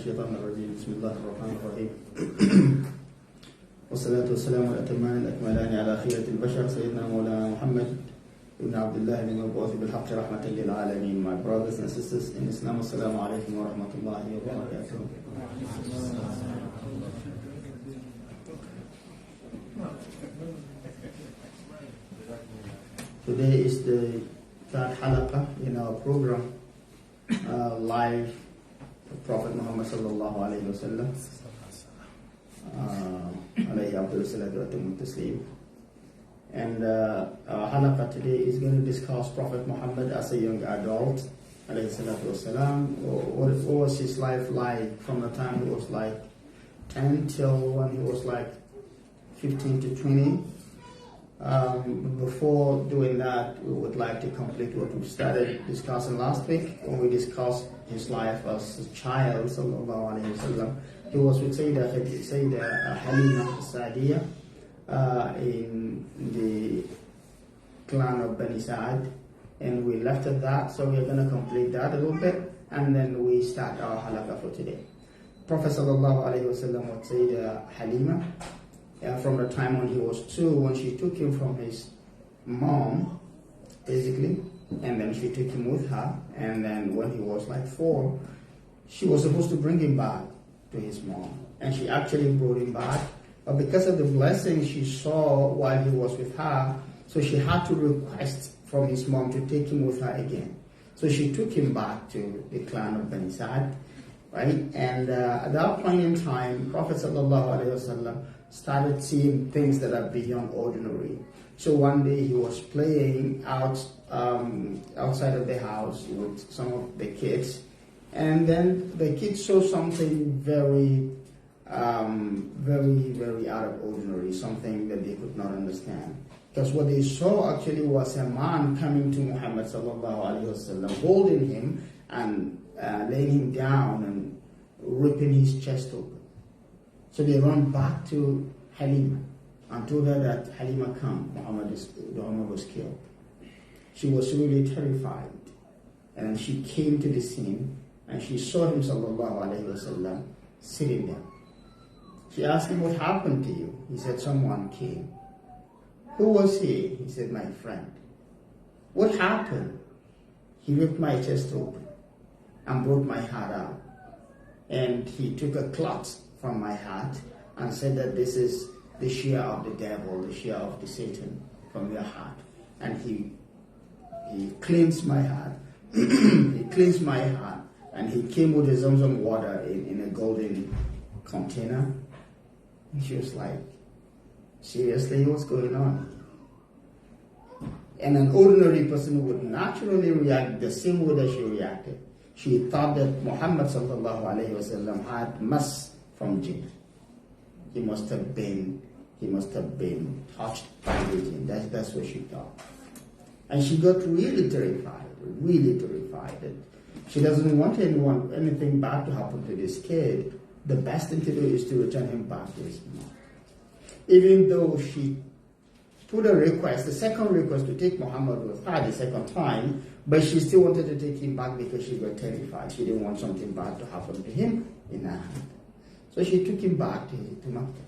الشيطان الرجيم بسم الله الرحمن الرحيم والصلاة والسلام على الأتمان الأكملان على خيرة البشر سيدنا مولانا محمد ibn Abdullah المبعوث بالحق رحمة للعالمين. My brothers and sisters in Islam, assalamu alaikum wa rahmatullahi wa barakatuh. Today is the third Halaqa in our program, live Prophet Muhammad sallallahu alayhi wa sallam, alayhi abdul salatu wa taslim. And our Halaqa today is going to discuss Prophet Muhammad as a young adult, alayhi salatu wa salam. What was his life like from the time he was like 10 till when he was like 15 to 20. Before doing that, we would like to complete what we started discussing last week when we discussed his life as a child, sallallahu alayhi wa sallam. He was with Sayyidah Halima Sa'diyah in the clan of Bani Sa'ad, and we left at that, so we're going to complete that a little bit, and then we start our Halaqa for today. Prophet sallallahu alayhi wa sallam with Sayyidah Halima, from the time when he was 2, when she took him from his mom, basically, and then she took him with her, and then when he was like 4, she was supposed to bring him back to his mom, and she actually brought him back, but because of the blessing she saw while he was with her, so she had to request from his mom to take him with her again. So she took him back to the clan of Bani Sa'ad, right? And at that point in time, Prophet sallallahu alaihi wasallam started seeing things that are beyond ordinary. So one day he was playing outside of the house with some of the kids, and then the kids saw something very out of ordinary, something that they could not understand. Because what they saw actually was a man coming to Muhammad sallallahu alaihi wasallam, holding him and laying him down and ripping his chest open. So they ran back to Halima and told her that Halima come, Muhammad was killed. She was really terrified, and she came to the scene and she saw him sallallahu alaihi wasallam sitting there. She asked him, what happened to you? He said, someone came. Who was he? He said, my friend. What happened? He ripped my chest open and brought my heart out, and he took a cloth from my heart and said that this is the shear of the devil, the shear of the Satan from your heart. And he cleansed my heart. He cleansed my heart, and he came with the Zamzam water in a golden container. And she was like, seriously, what's going on? And an ordinary person would naturally react the same way that she reacted. She thought that Muhammad sallallahu alayhi wasallam had mas from jinn. He must have been touched by the jinn. That's what she thought. And she got really terrified. That she doesn't want anything bad to happen to this kid. The best thing to do is to return him back to his mom. Even though she put a request, the second request, to take Muhammad with her the second time, but she still wanted to take him back because she got terrified. She didn't want something bad to happen to him in her hand. So she took him back to Makkah,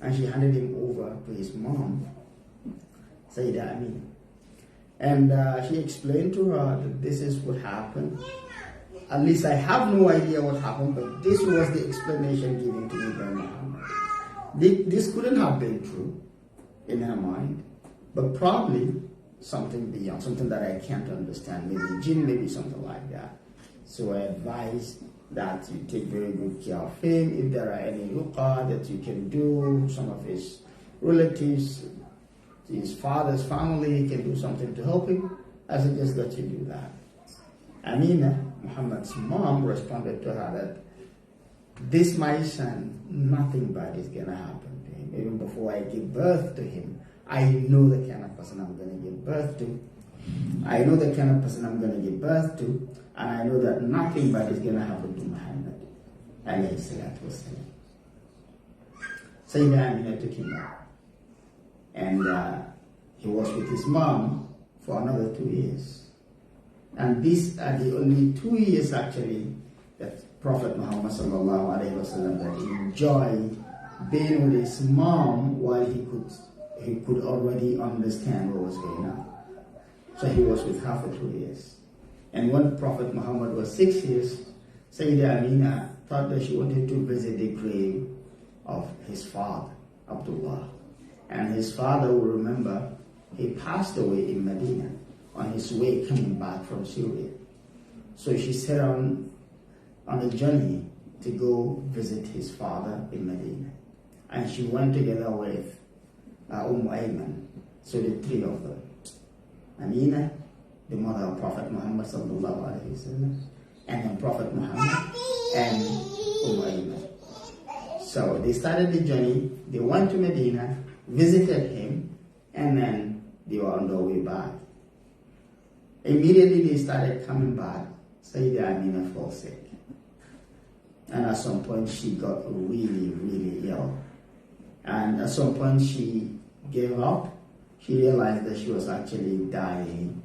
and she handed him over to his mom, Sayyidah Amina. And she explained to her that this is what happened. At least I have no idea what happened, but this was the explanation given to me by Muhammad. This couldn't have been true in her mind, but probably something beyond, something that I can't understand, maybe jinn, maybe something like that. So I advise that you take very good care of him. If there are any luqa that you can do, some of his relatives, his father's family can do something to help him, I suggest that you do that. Amina, Muhammad's mom, responded to her that this my son, nothing bad is going to happen to him. Even before I give birth to him, I know the kind of person I'm going to give birth to. I know the kind of person I'm going to give birth to, and I know that nothing bad is going to happen to Muhammad, alayhi salatu wasalam. Sayyidina Amina took him back, and he was with his mom for another 2 years. And these are the only 2 years actually that Prophet Muhammad sallallahu alaihi wasallam that he enjoyed being with his mom while he could already understand what was going on. So he was with her for 2 years. And when Prophet Muhammad was 6 years, Sayyidah Amina thought that she wanted to visit the grave of his father, Abdullah. And his father will remember he passed away in Medina on his way coming back from Syria. So she set on a journey to go visit his father in Medina. And she went together with Ayman. So the three of them. Amina, the mother of Prophet Muhammad sallallahu alaihi wasallam, and then Prophet Muhammad and Ayman. So they started the journey. They went to Medina, visited him, and then they were on their way back. Immediately they started coming back. Sayyidah Amina fell sick. And at some point she got really, really ill. And at some point she gave up. She realized that she was actually dying.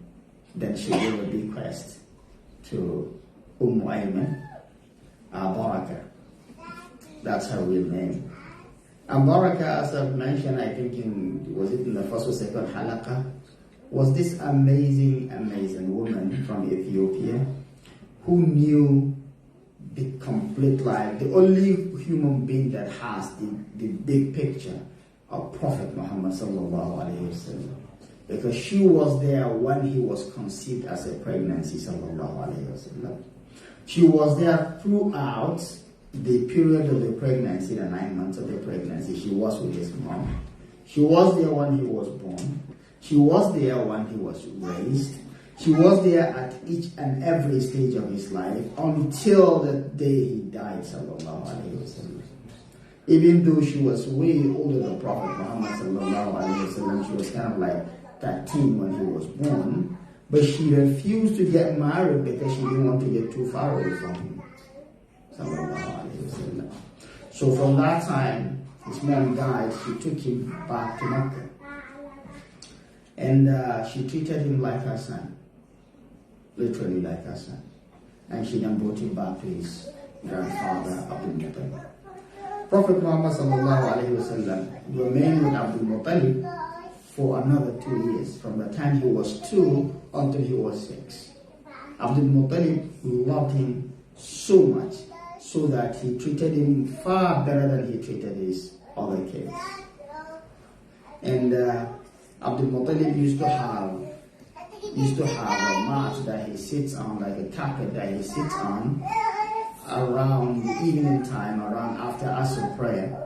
Then she gave a bequest to Ayman, Baraka. That's her real name. And Baraka, as I've mentioned, I think in the first or second Halaqa, was this amazing woman from Ethiopia who knew the complete life, the only human being that has the big picture of Prophet Muhammad sallallahu alaihi wasallam, because she was there when he was conceived as a pregnancy sallallahu alaihi wasallam. She was there throughout the period of the pregnancy, the 9 months of the pregnancy. She was with his mom. She was there when he was born. She was there when he was raised. She was there at each and every stage of his life until the day he died, sallallahu alaihi wasallam. Even though she was way older than Prophet Muhammad sallallahu alaihi wasallam, she was kind of like 13 when he was born, but she refused to get married because she didn't want to get too far away from him, sallallahu alaihi wasallam. So from that time, his mom died. She took him back to Mecca, and she treated him like her son. Literally like her son. And she then brought him back to his grandfather, Abdul Muttalib. Prophet Muhammad sallallahu alaihi wasallam remained with Abdul Muttalib for another 2 years, from the time he was 2 until he was 6. Abdul Muttalib loved him so much, so that he treated him far better than he treated his other kids. And Abdul Muttalib used to have a mat that he sits on, like a carpet that he sits on around the evening time, around after Asr prayer,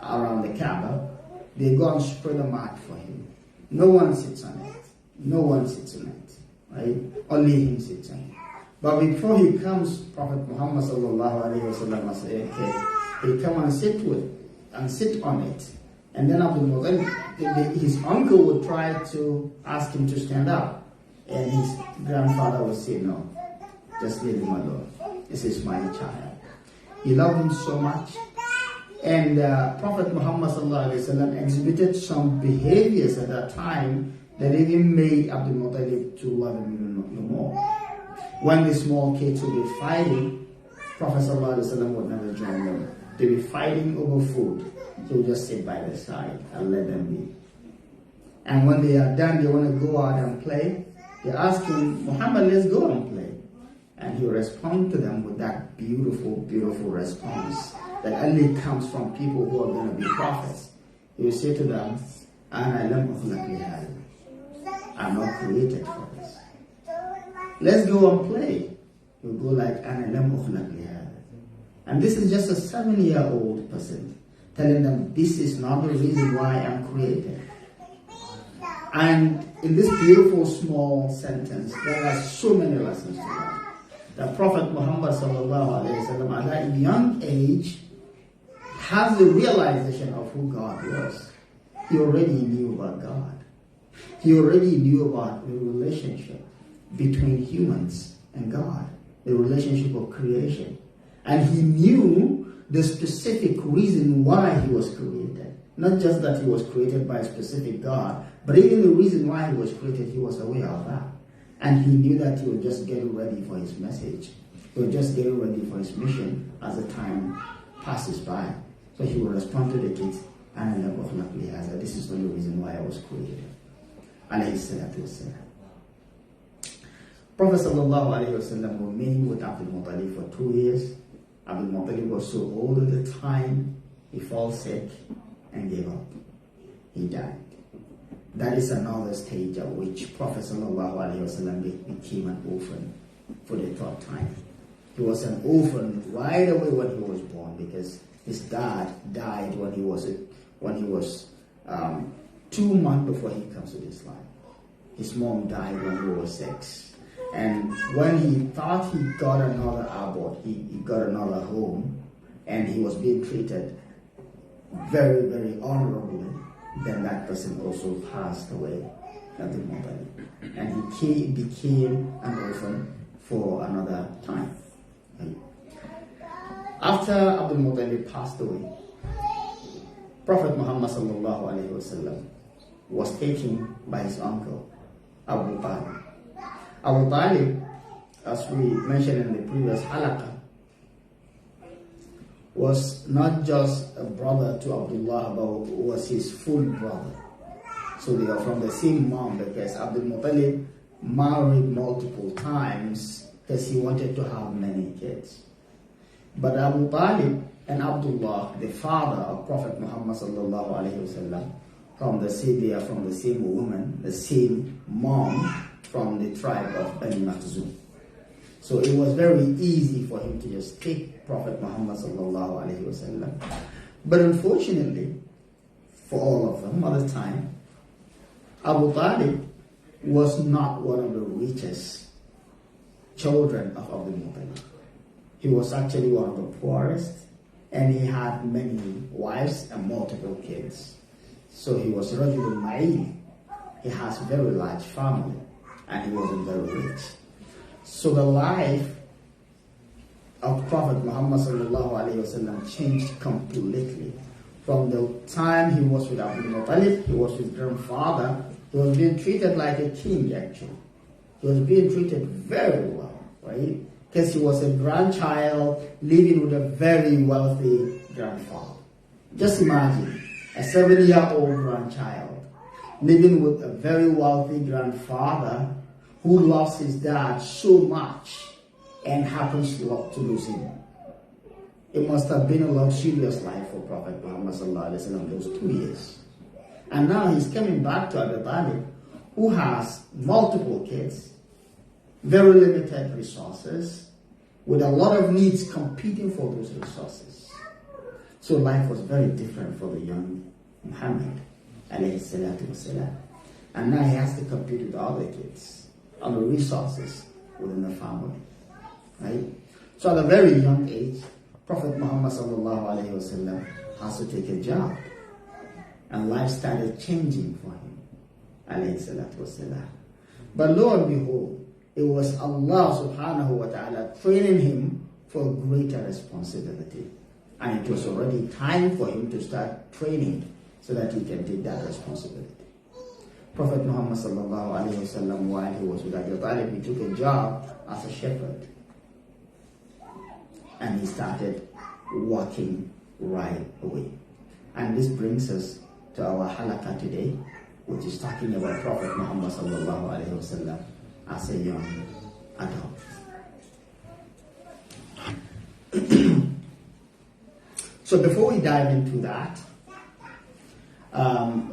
around the Kaaba. They go and spread a mat for him. No one sits on it. No one sits on it. Right? Only him sits on it. But before he comes, Prophet Muhammad sallallahu alaihi wasallam said, okay, he come and sit on it. And then Abdul Muttalib, his uncle would try to ask him to stand up. And his grandfather would say, no, just leave him alone. This is my child. He loved him so much. And Prophet Muhammad ﷺ exhibited some behaviors at that time that even made Abdul Muttalib to love him even more. When the small kids would be fighting, Prophet ﷺ would never join them. They'd be fighting over food. He would just sit by the side and let them be. And when they are done, they want to go out and play. They ask him, Muhammad, let's go and play. And he will respond to them with that beautiful, beautiful response that only comes from people who are going to be prophets. He will say to them, I'm not created for this. Let's go and play. He will go like, and this is just a 7-year-old person telling them, this is not the reason why I'm created. And in this beautiful small sentence, there are so many lessons to learn. The Prophet Muhammad sallallahu alaihi wasallam at that young age has the realization of who God was. He already knew about God. He already knew about the relationship between humans and God, the relationship of creation. And he knew the specific reason why he was created. Not just that he was created by a specific God, but even the reason why he was created, he was aware of that. And he knew that he was just getting ready for his message. He He was just getting ready for his mission as the time passes by. So he will respond to the kids, and this is the only reason why I was created. Alayhi salatu wasalam. Prophet sallallahu alayhi wasallam remained with Abdul Muttalib for 2 years. Abdul Muttalib was so old at the time, he fell sick and gave up. He died. That is another stage at which Prophet sallallahu alayhi wasallam became an orphan for the third time. He was an orphan right away when he was born because his dad died when he was 2 months before he comes to this life. His mom died when he was 6. And when he thought he got another abode, he got another home, and he was being treated very, very honorably, then that person also passed away at the moment. And he became an orphan for another time. After Abdul Muttalib passed away, Prophet Muhammad sallallahu alaihi wasallam was taken by his uncle, Abu Talib. Abu Talib, as we mentioned in the previous Halaqa, was not just a brother to Abdullah, but was his full brother. So they are from the same mom because Abdul Muttalib married multiple times because he wanted to have many kids. But Abu Talib and Abdullah, the father of Prophet Muhammad sallallahu alaihi wasallam, from the same woman, the same mom, from the tribe of Bani Makhzum. So it was very easy for him to just take Prophet Muhammad sallallahu alaihi wasallam. But unfortunately, for all of them at the time, Abu Talib was not one of the richest children of Abdul Muttalib. He was actually one of the poorest, and he had many wives and multiple kids. So he was Rajulun Ma'il. He has a very large family, and he wasn't very rich. So the life of Prophet Muhammad sallallahu alaihi wasallam changed completely. From the time he was with Abdul Muttalib, he was with grandfather, he was being treated like a king actually. He was being treated very well, right? Because he was a grandchild living with a very wealthy grandfather. Just imagine a 7-year-old grandchild living with a very wealthy grandfather who loves his dad so much and happens to lose him. It must have been a luxurious life for Prophet Muhammad sallallahu alaihi wasallam those 2 years. And now he's coming back to Abu Talib, who has multiple kids, very limited resources, with a lot of needs competing for those resources. So life was very different for the young Muhammad alayhi salatu wasalam. And now he has to compete with other kids on the resources within the family. Right? So at a very young age, Prophet Muhammad sallallahu alayhi wasallam has to take a job. And life started changing for him. Alayhi salatu wasalam. But lo and behold, it was Allah subhanahu wa ta'ala training him for greater responsibility. And it was already time for him to start training so that he can take that responsibility. Prophet Muhammad sallallahu alayhi wasallam, while he was with Abu Talib, he took a job as a shepherd. And he started working right away. And this brings us to our Halaqa today, which is talking about Prophet Muhammad sallallahu alayhi wasallam as a young adult. So before we dive into that,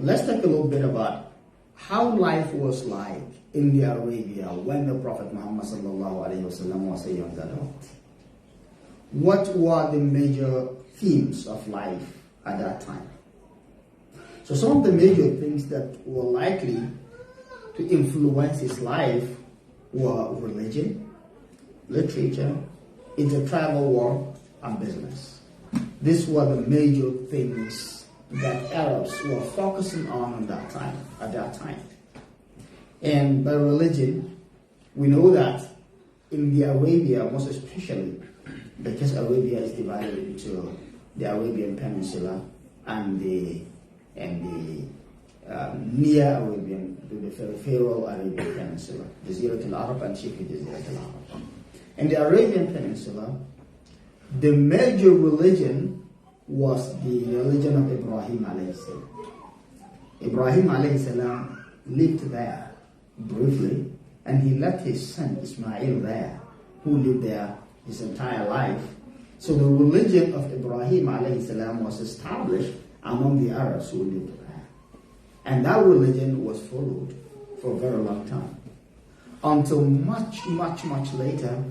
let's talk a little bit about how life was like in the Arabia when the Prophet Muhammad sallallahu alaihi wasallam was a young adult. What were the major themes of life at that time? So some of the major things that were likely to influence his life were religion, literature, intertribal war, and business. These were the major things that Arabs were focusing on at that time. And by religion, we know that in the Arabia, most especially, because Arabia is divided into the Arabian Peninsula and the near Arabian, the peripheral Arabian Peninsula, Jazirat al-Arab and Shibh Jazirat al-Arab. In the Arabian Peninsula, the major religion was the religion of Ibrahim alayhi salam. Ibrahim alayhi salam lived there briefly, and he left his son Ismail there, who lived there his entire life. So the religion of Ibrahim alayhi salam was established among the Arabs who lived there. And that religion was followed for a very long time. Until much later,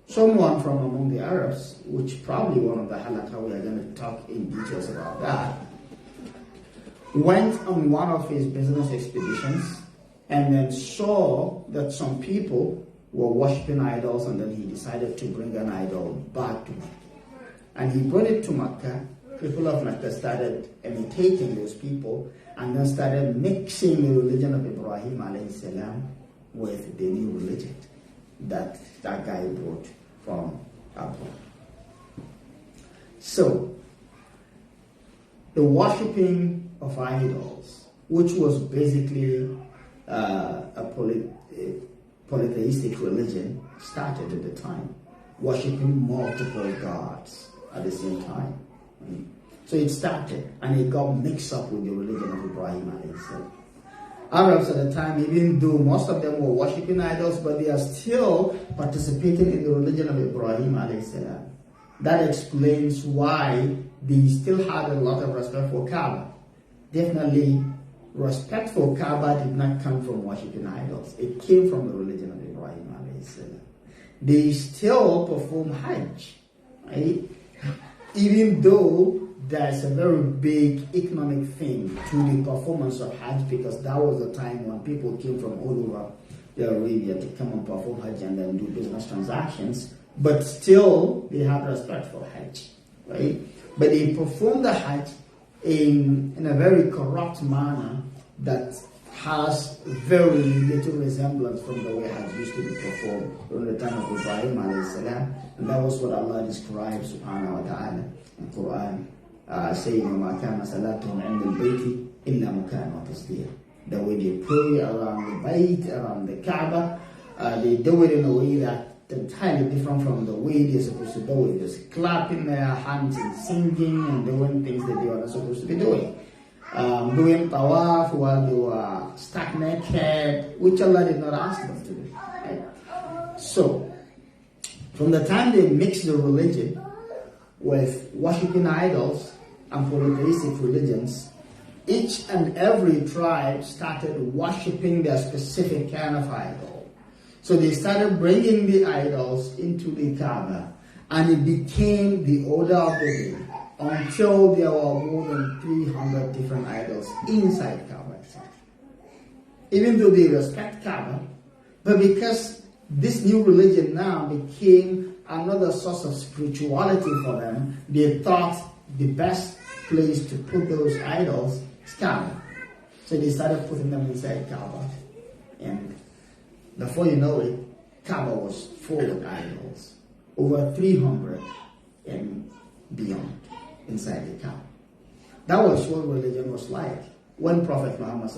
someone from among the Arabs, which probably one of the Halaqa, we are going to talk in details about that, went on one of his business expeditions and then saw that some people were worshipping idols, and then he decided to bring an idol back to Mecca. And he brought it to Mecca. People of Mecca started imitating those people and then started mixing the religion of Ibrahim alayhi salam with the new religion that guy brought from abroad. So, the worshipping of idols, which was basically a polytheistic religion, started at the time, worshipping multiple gods at the same time. So it started, and it got mixed up with the religion of Ibrahim alayhi salam. Arabs at the time, even though most of them were worshipping idols, but they are still participating in the religion of Ibrahim alayhi salam. That explains why they still had a lot of respect for Kaaba. Definitely, respect for Kaaba did not come from worshipping idols. It came from the religion of Ibrahim alayhi salam. They still perform Hajj, right? Even though there's a very big economic thing to the performance of Hajj, because that was the time when people came from all over Arabia to come and perform Hajj and then do business transactions, but still they had respect for Hajj, right? But they performed the Hajj in a very corrupt manner that has very little resemblance from the way Hajj used to be performed during the time of Ibrahim alayhi salam, and that was what Allah describes subhanahu wa ta'ala in Quran, saying, وَمَا كَانَ صَلَاتُهُمْ عِنْدَ الْبَيْتِ إِلَّا مُكَانًا وَتَصْدِيرًا. The way they pray around the Bayt, around the Kaaba, they do it in a way that entirely different from the way they're supposed to do it, just clapping their hands and singing and doing things that they are not supposed to be doing. Doing tawaf while they were stuck naked, which Allah did not ask them to do. Right? So, from the time they mixed the religion with worshipping idols and polytheistic religions, each and every tribe started worshipping their specific kind of idol. So they started bringing the idols into the Kaaba, and it became the order of the day until there were more than 300 different idols inside Kaaba itself. Even though they respect Kaaba, but because this new religion now became another source of spirituality for them, they thought the best place to put those idols is Kaaba. So they started putting them inside Kaaba. And before you know it, Kaaba was full of idols. Over 300 and beyond inside the Kaaba. That was what religion was like when Prophet Muhammad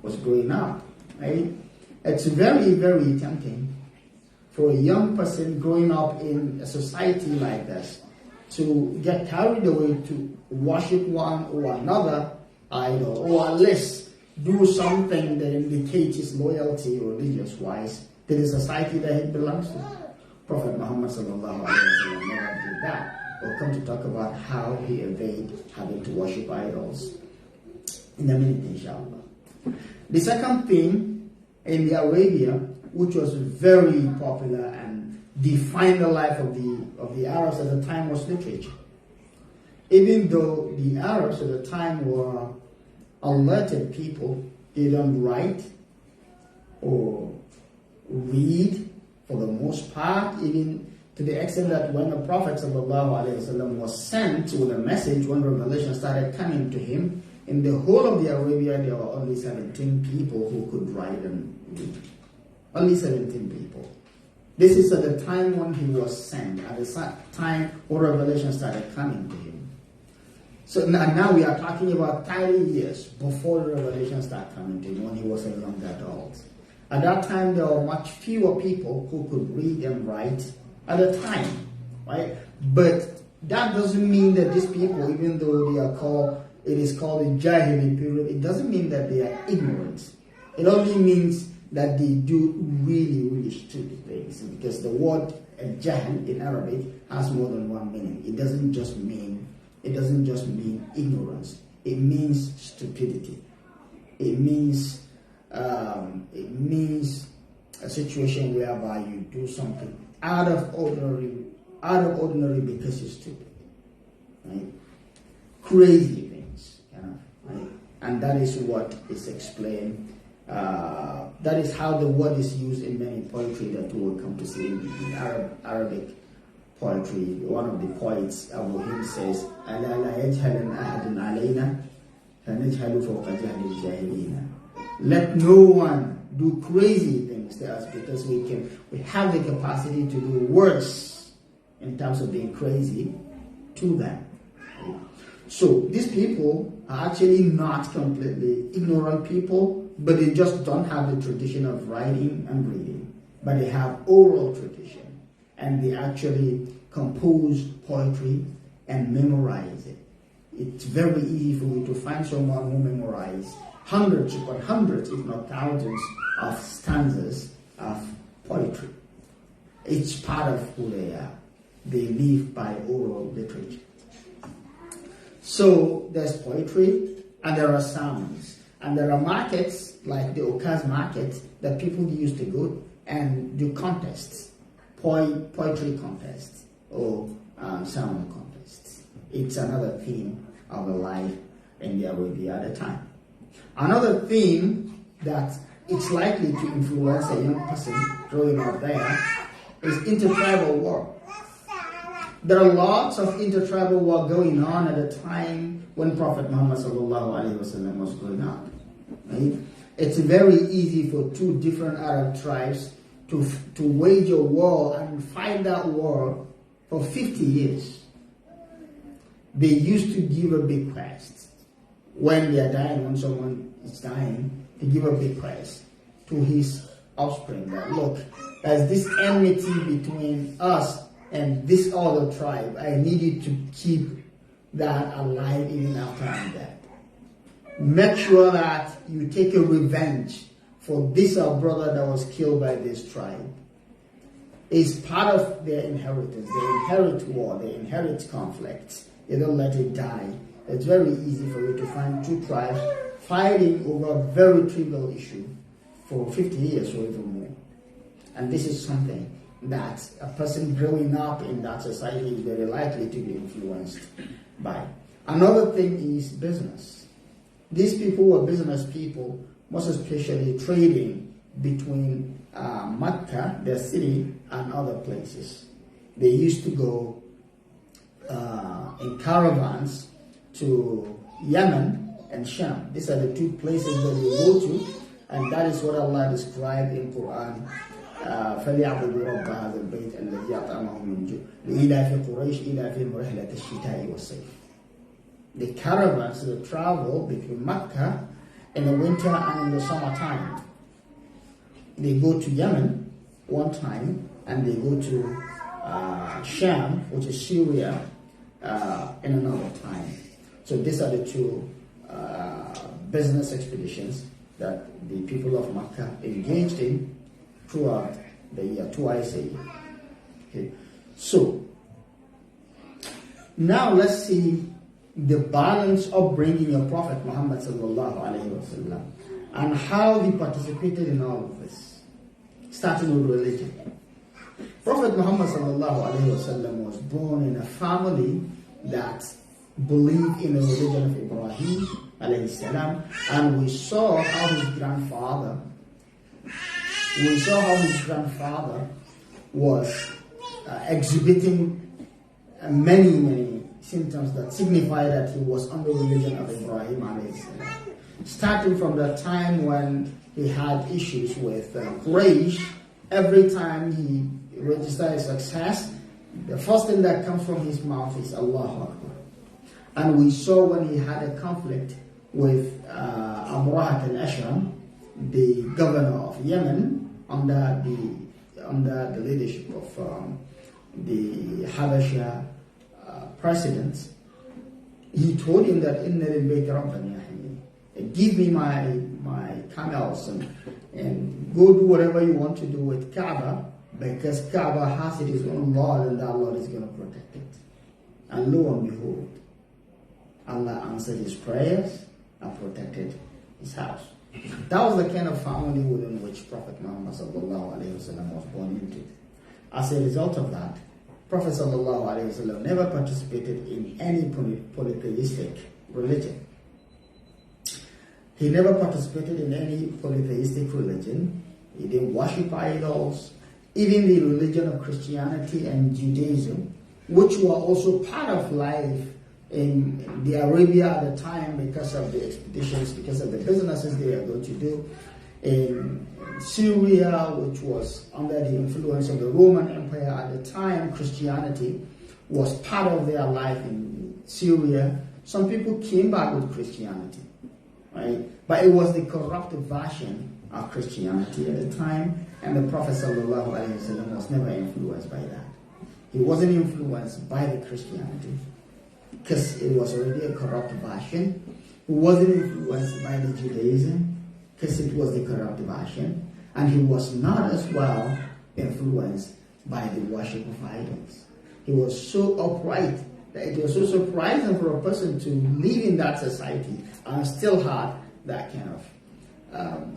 was growing up. Right? It's very, very tempting for a young person growing up in a society like this to get carried away to worship one or another idol, or at least do something that indicates his loyalty religious-wise to the society that he belongs to. Prophet Muhammad never did that. We'll come to talk about how he evaded having to worship idols in a minute, inshallah. The second thing in the Arabia, which was very popular and defined the life of the Arabs at the time, was literature. Even though the Arabs at the time were unlettered people, they don't write or read for the most part, even to the extent that when the Prophet ﷺ was sent with a message, when revelation started coming to him, in the whole of the Arabia there were only 17 people who could write and read. Only 17 people. This is at the time when he was sent, at the time when revelation started coming to him. So now we are talking about 30 years before the revelation started coming to him, when he was a young adult. At that time, there were much fewer people who could read and write at the time, right? But that doesn't mean that these people, even though it is called a Jahili period, it doesn't mean that they are ignorant. It only means that they do really, really stupid things, because the word jahl in Arabic has more than one meaning. It doesn't just mean ignorance. It means stupidity. It means a situation whereby you do something out of ordinary because you're stupid, right? Crazy things, right? And that is what is explained. That is how the word is used in many poetry that we will come to see in Arabic poetry. One of the poets, Abu Him, says, "Ala la yajhalan ahadun alayna, fanajhalu fawqa jahli al-jahilina." Let no one do crazy things to us, because we have the capacity to do worse in terms of being crazy to them. So these people are actually not completely ignorant people, but they just don't have the tradition of writing and reading, but they have oral tradition, and they actually compose poetry and memorize it. It's very easy for you to find someone who memorizes hundreds, if not thousands, of stanzas of poetry. It's part of who they are. They live by oral literature. So there's poetry, and there are sermons, and there are markets like the Okaz market that people used to go and do contests, poetry contests or sermon contests. It's another theme of a life in the Arabia at the time. Another theme that it's likely to influence a young person growing up there is intertribal war. There are lots of intertribal war going on at the time when Prophet Muhammad ﷺ was growing up. Right? It's very easy for two different Arab tribes to wage a war and fight that war for 50 years. They used to give a bequest when they are dying, when someone is dying, to give a bequest to his offspring that, look, there's this enmity between us and this other tribe. I need you to keep that alive even after I'm dead. Make sure that you take a revenge for this our brother that was killed by this tribe. It's part of their inheritance. They inherit war, they inherit conflicts. They don't let it die. It's very easy for you to find two tribes fighting over a very trivial issue for 50 years or even more. And this is something that a person growing up in that society is very likely to be influenced by. Another thing is business. These people were business people, most especially trading between Mecca, their city, and other places. They used to go in caravans to Yemen and Sham. These are the two places that they go to, and that is what Allah described in Quran. فليعبدوا رب هذا البيت الذي أطعمهم من جوع لإلاف قريش إلافهم رحلة الشتاء والصيف. The caravans that travel between Mecca in the winter and in the summertime. They go to Yemen one time, and they go to Sham, which is Syria, in another time. So these are the two business expeditions that the people of Mecca engaged in throughout the year, twice a year. Okay. So now let's see the balanced upbringing of Prophet Muhammad sallallahu alaihi wasallam and how he participated in all of this, starting with religion. Prophet Muhammad sallallahu alaihi wasallam was born in a family that believed in the religion of Ibrahim alayhi salam, and we saw how his grandfather was exhibiting many symptoms that signify that he was on the religion of Ibrahim alayhi salam. Starting from the time when he had issues with Quraysh, every time he registered his success, the first thing that comes from his mouth is Allahu Akbar. And we saw when he had a conflict with Amrahat al-Ashram, the governor of Yemen under the leadership of the Habasha president. He told him that give me my camels and go do whatever you want to do with Kaaba, because Kaaba has its own law and that law is going to protect it. And lo and behold, Allah answered his prayers and protected his house. That was the kind of family within which Prophet Muhammad was born into. As a result of that, Prophet never participated in any polytheistic religion. He never participated in any polytheistic religion. He didn't worship idols. Even the religion of Christianity and Judaism, which were also part of life in the Arabia at the time because of the expeditions, because of the businesses they were going to do. In Syria, which was under the influence of the Roman Empire at the time, Christianity was part of their life in Syria. Some people came back with Christianity, right? But it was the corrupt version of Christianity at the time, and the Prophet ﷺ was never influenced by that. He wasn't influenced by the Christianity because it was already a corrupt version. He wasn't influenced by the Judaism because it was the corrupt version, and he was not as well influenced by the worship of idols. He was so upright that it was so surprising for a person to live in that society and still have that kind of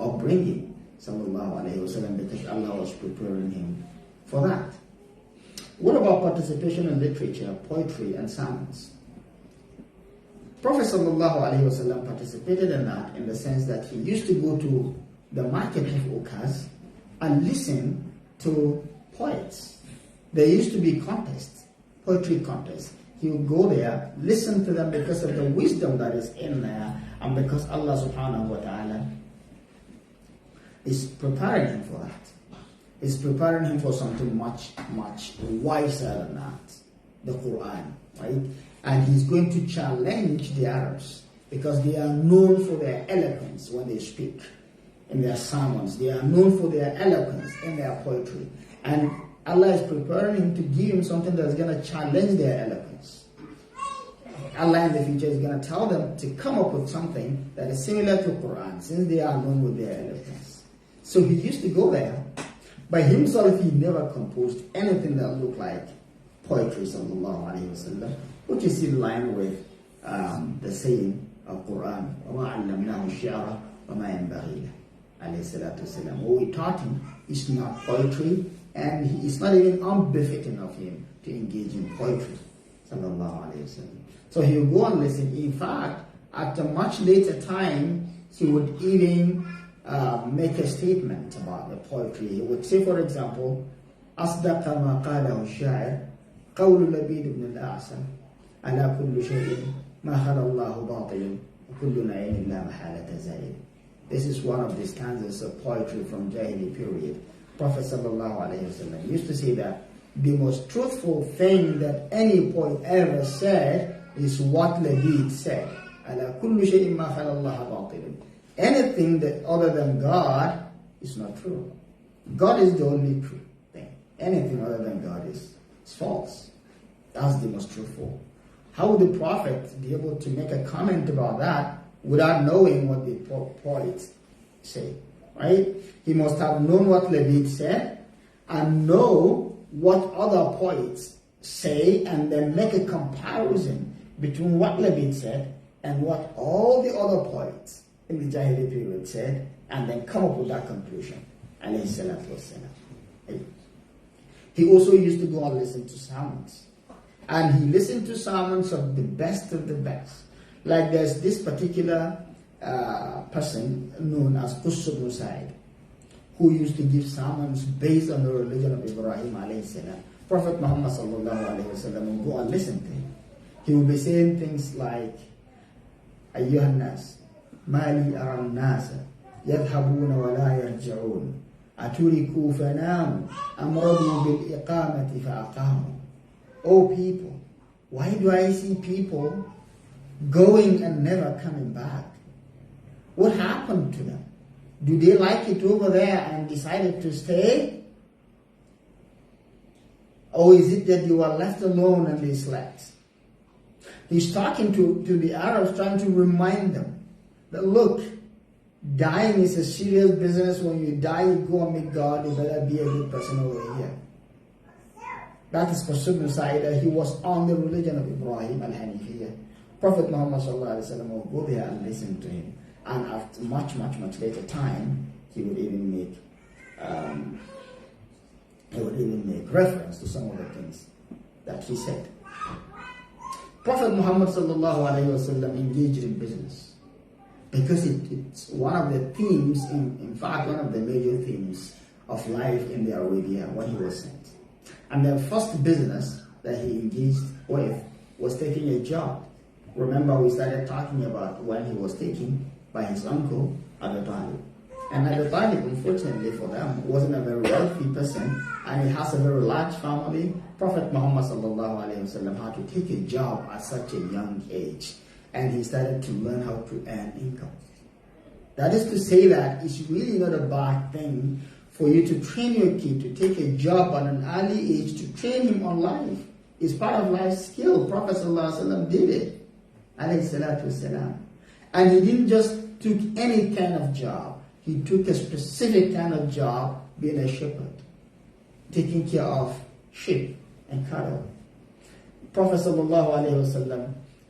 upbringing, sallallahu alayhi wasallam, because Allah was preparing him for that. What about participation in literature, poetry, and sermons? Prophet ﷺ participated in that in the sense that he used to go to the market of Ukaz and listen to poets. There used to be contests, poetry contests. He would go there, listen to them because of the wisdom that is in there and because Allah subhanahu wa ta'ala is preparing him for that. Is preparing him for something much, much wiser than that, the Quran, right? And he's going to challenge the Arabs because they are known for their eloquence when they speak in their sermons. They are known for their eloquence in their poetry. And Allah is preparing him to give him something that's going to challenge their eloquence. Allah in the future is going to tell them to come up with something that is similar to Quran, since they are known with their eloquence. So he used to go there. By himself, he never composed anything that looked like poetry, sallallahu alayhi wasallam, which is in line with the saying of Quran, وَمَا عَلَّمْنَاهُ الشِّعْرَ وَمَا يَنْبَغِي لَهُ alayhi salatu wasalam. What we taught him is not poetry, and it's not even unbefitting of him to engage in poetry, sallallahu alayhi wasallam. So he would go and listen. In fact, at a much later time, he would even make a statement about the poetry. He would say, for example, أصدق ما قاله الشاعر قول لبيد بن الأعصم على كل شيء ما خلا الله باطل وكل نعيم لا محالة زائل. This is one of the stanzas of poetry from Jahili period. Prophet ﷺ used to say that the most truthful thing that any poet ever said is what Labid said. على كل شيء ما خلا الله باطل. Anything that other than God is not true. God is the only true thing. Anything other than God is false. That's the most truthful. How would the Prophet be able to make a comment about that without knowing what the poets say? Right? He must have known what Labid said and know what other poets say, and then make a comparison between what Labid said and what all the other poets in the Jahili period said, and then come up with that conclusion. Alayhi salatu wassalam. He also used to go and listen to sermons. And he listened to sermons of the best, Like there's this particular person known as Qus ibn Sa'id, who used to give sermons based on the religion of Ibrahim alayhi salam. Prophet Muhammad sallallahu alayhi wa sallam would go and listen to him. He would be saying things like, Ayyuhan nas, mali aran nasa, yadhabuna wa la yarji'un, aturiku fanamu, amradu bil iqamati fa'aqamu. Oh people, why do I see people going and never coming back? What happened to them? Do they like it over there and decided to stay? Or is it that you were left alone and they slept? He's talking to the Arabs, trying to remind them that, look, dying is a serious business. When you die, you go and meet God. You better be a good person over here. That is Qasib ibn Sa'id. He was on the religion of Ibrahim al-Hanifiyya. Prophet Muhammad will go there and listen to him. And at much later time, he would even make reference to some of the things that he said. Prophet Muhammad engaged in business because it's one of the themes, in fact, one of the major themes of life in the Arabia when he was sent. And the first business that he engaged with was taking a job. Remember, we started talking about when he was taken by his uncle, Abu Talib. And Abu Talib, unfortunately for them, wasn't a very wealthy person, and he has a very large family. Prophet Muhammad had to take a job at such a young age, and he started to learn how to earn income. That is to say that it's really not a bad thing for you to train your kid to take a job at an early age, to train him on life. It's part of life skill. Prophet did it, alayhi salatu wasalam. And he didn't just took any kind of job. He took a specific kind of job, being a shepherd, taking care of sheep and cattle. Prophet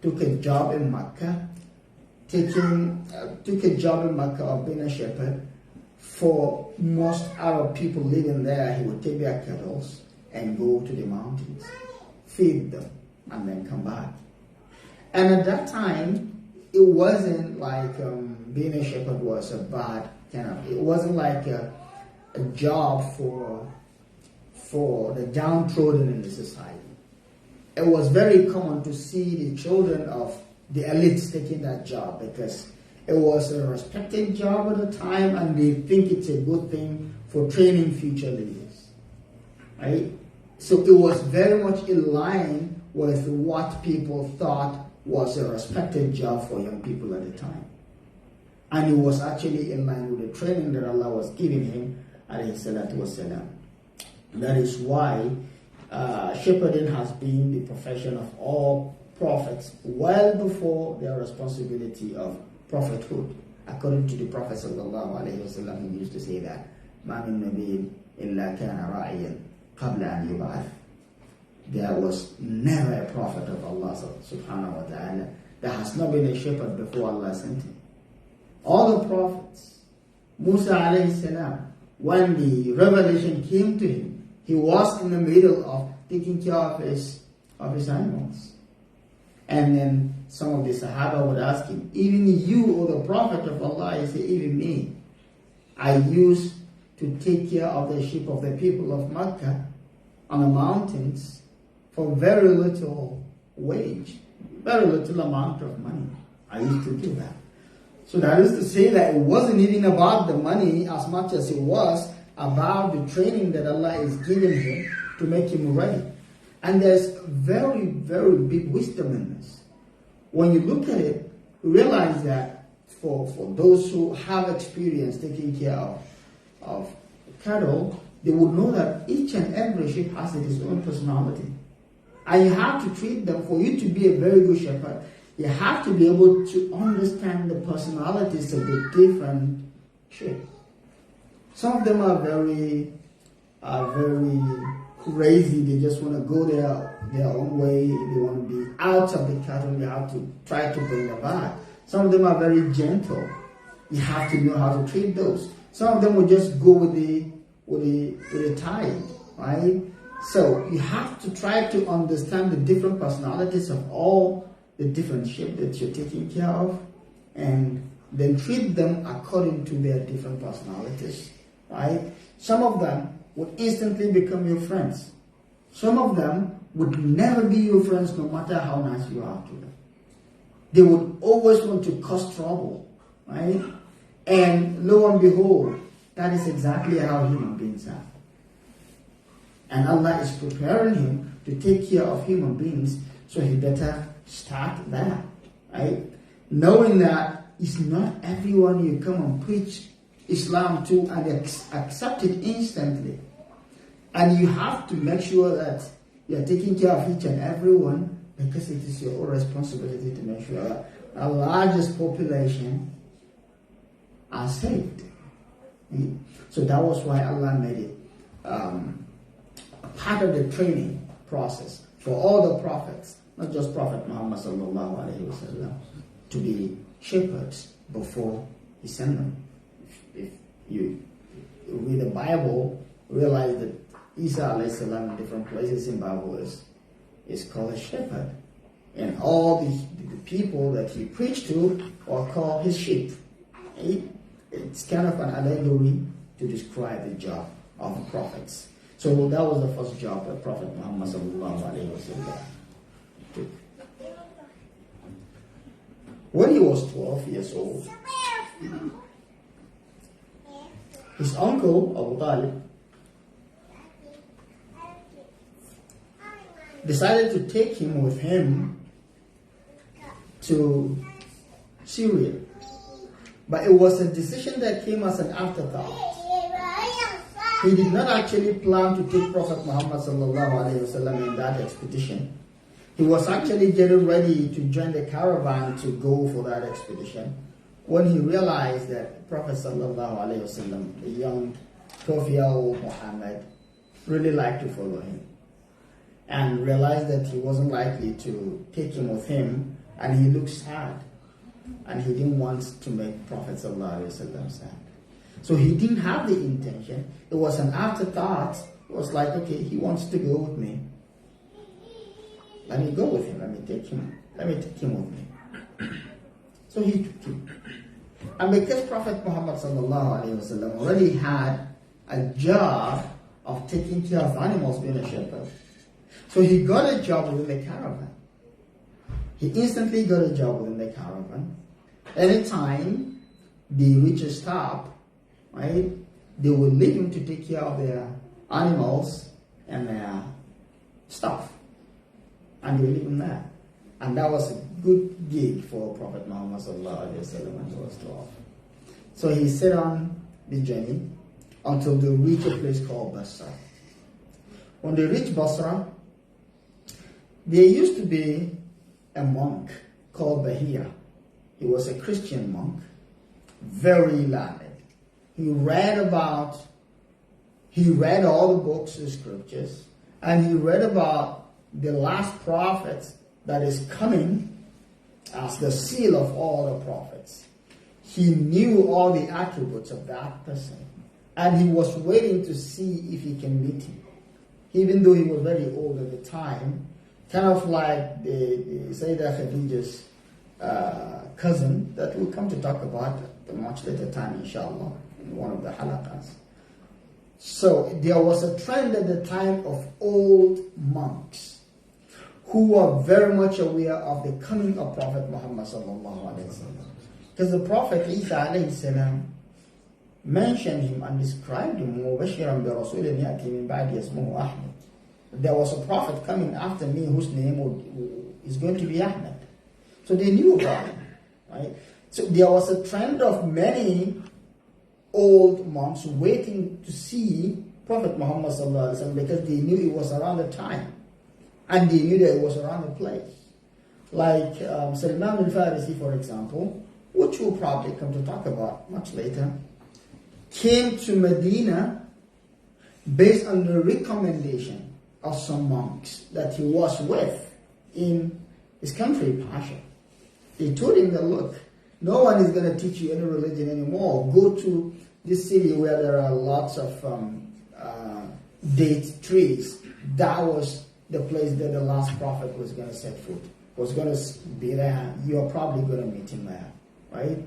took a job in Mecca, took a job in Mecca of being a shepherd. For most Arab people living there, he would take their cattle and go to the mountains, feed them, and then come back. And at that time, it wasn't like being a shepherd was a bad kind of, it wasn't like a job for the downtrodden in the society. It was very common to see the children of the elites taking that job because it was a respected job at the time, and they think it's a good thing for training future leaders. Right? So it was very much in line with what people thought was a respected job for young people at the time. And it was actually in line with the training that Allah was giving him, alayhi salatu wasalam. That is why shepherding has been the profession of all prophets well before their responsibility of prophethood. According to the Prophet sallallahu alaihi wasallam, he used to say that مَا مِن نَبِيٍّ إِلَّا كَانَ رَاعِيًا قَبْلَ أَنْ يُبْعَثَ. There was never a prophet of Allah subhanahu wa ta'ala that has not been a shepherd before Allah sent him. All the prophets, Musa alayhi salam, when the revelation came to him, he was in the middle of taking care of his animals. And then some of the Sahaba would ask him, even you, O the Prophet of Allah? He said, even me. I used to take care of the sheep of the people of Mecca on the mountains for very little wage, very little amount of money. I used to do that. So that is to say that it wasn't even about the money as much as it was about the training that Allah is giving him to make him ready. And there's very, very big wisdom in this. When you look at it, realize that for those who have experience taking care of cattle, they would know that each and every sheep has its own personality. And you have to treat them. For you to be a very good shepherd, you have to be able to understand the personalities of the different sheep. Some of them are very crazy. They just want to go their own way. They want to be out of the cattle. You have to try to bring them back. Some of them are very gentle. You have to know how to treat those. Some of them will just go with the tide, right? So you have to try to understand the different personalities of all the different sheep that you're taking care of, and then treat them according to their different personalities, right? Some of them would instantly become your friends. Some of them would never be your friends no matter how nice you are to them. They would always want to cause trouble, right? And lo and behold, that is exactly how human beings are. And Allah is preparing him to take care of human beings, so he better start that, right? Knowing that it's not everyone you come and preach Islam too and accept it instantly. And you have to make sure that you are taking care of each and every one, because it is your own responsibility to make sure that the largest population are saved. So that was why Allah made it part of the training process for all the prophets, not just Prophet Muhammad sallallahu alaihi wasallam, to be shepherds before He sent them. If you read the Bible, realize that Isa alayhi salam in different places in Bible is called a shepherd, and all the people that he preached to are called his sheep. It's kind of an allegory to describe the job of the prophets. So that was the first job that Prophet Muhammad sallallahu alaihi wasallam took. When he was 12 years old, his uncle Abu Talib decided to take him with him to Syria. But it was a decision that came as an afterthought. He did not actually plan to take Prophet Muhammad sallallahu alaihi wasallam in that expedition. He was actually getting ready to join the caravan to go for that expedition when he realized that Prophet sallallahu alaihi wasallam, the young 12-year-old Muhammad, really liked to follow him, and realized that he wasn't likely to take him with him, and he looked sad, and he didn't want to make Prophet sallallahu alaihi wasallam sad. So he didn't have the intention. It was an afterthought. It was like, okay, he wants to go with me. Let me go with him. Let me take him with me. So he took him. And because Prophet Muhammad sallallahu alaihi wasallam already had a job of taking care of animals, being a shepherd, so he got a job within the caravan. He instantly got a job within the caravan. Anytime they reach a stop, right, they would leave him to take care of their animals and their stuff, and they would leave him there. And that was a good gig for Prophet Muhammad sallallahu alaihi wasallam when he was 12. So he set on the journey until they reached a place called Basra. When they reached Basra, there used to be a monk called Bahira. He was a Christian monk, very learned. He read all the books, the scriptures, and he read about the last prophet that is coming as the seal of all the prophets. He knew all the attributes of that person, and he was waiting to see if he can meet him. Even though he was very old at the time, kind of like the Sayyidah Khadija's cousin that we'll come to talk about at a much later time, inshallah, in one of the halaqas. So there was a trend at the time of old monks who were very much aware of the coming of Prophet Muhammad sallallahu alaihi wasallam, because the Prophet Isa alayhi salam mentioned him and described him, مُبَشِّرًا بِرَسُولٍ يَأْتِي مِنْ بَعْدِي اسْمُهُ أَحْمَدُ. There was a prophet coming after me whose name is going to be Ahmed. So they knew about him, right? So there was a trend of many old monks waiting to see Prophet Muhammad sallallahu alaihi wasallam, because they knew it was around the time, and they knew that it was around the place. Like Salman al-Farisi, for example, which we'll probably come to talk about much later, came to Medina based on the recommendation of some monks that he was with in his country, Pasha. They told him that, look, no one is going to teach you any religion anymore. Go to this city where there are lots of date trees. That was the place that the last prophet was going to set foot, was going to be there. You're probably going to meet him there, right?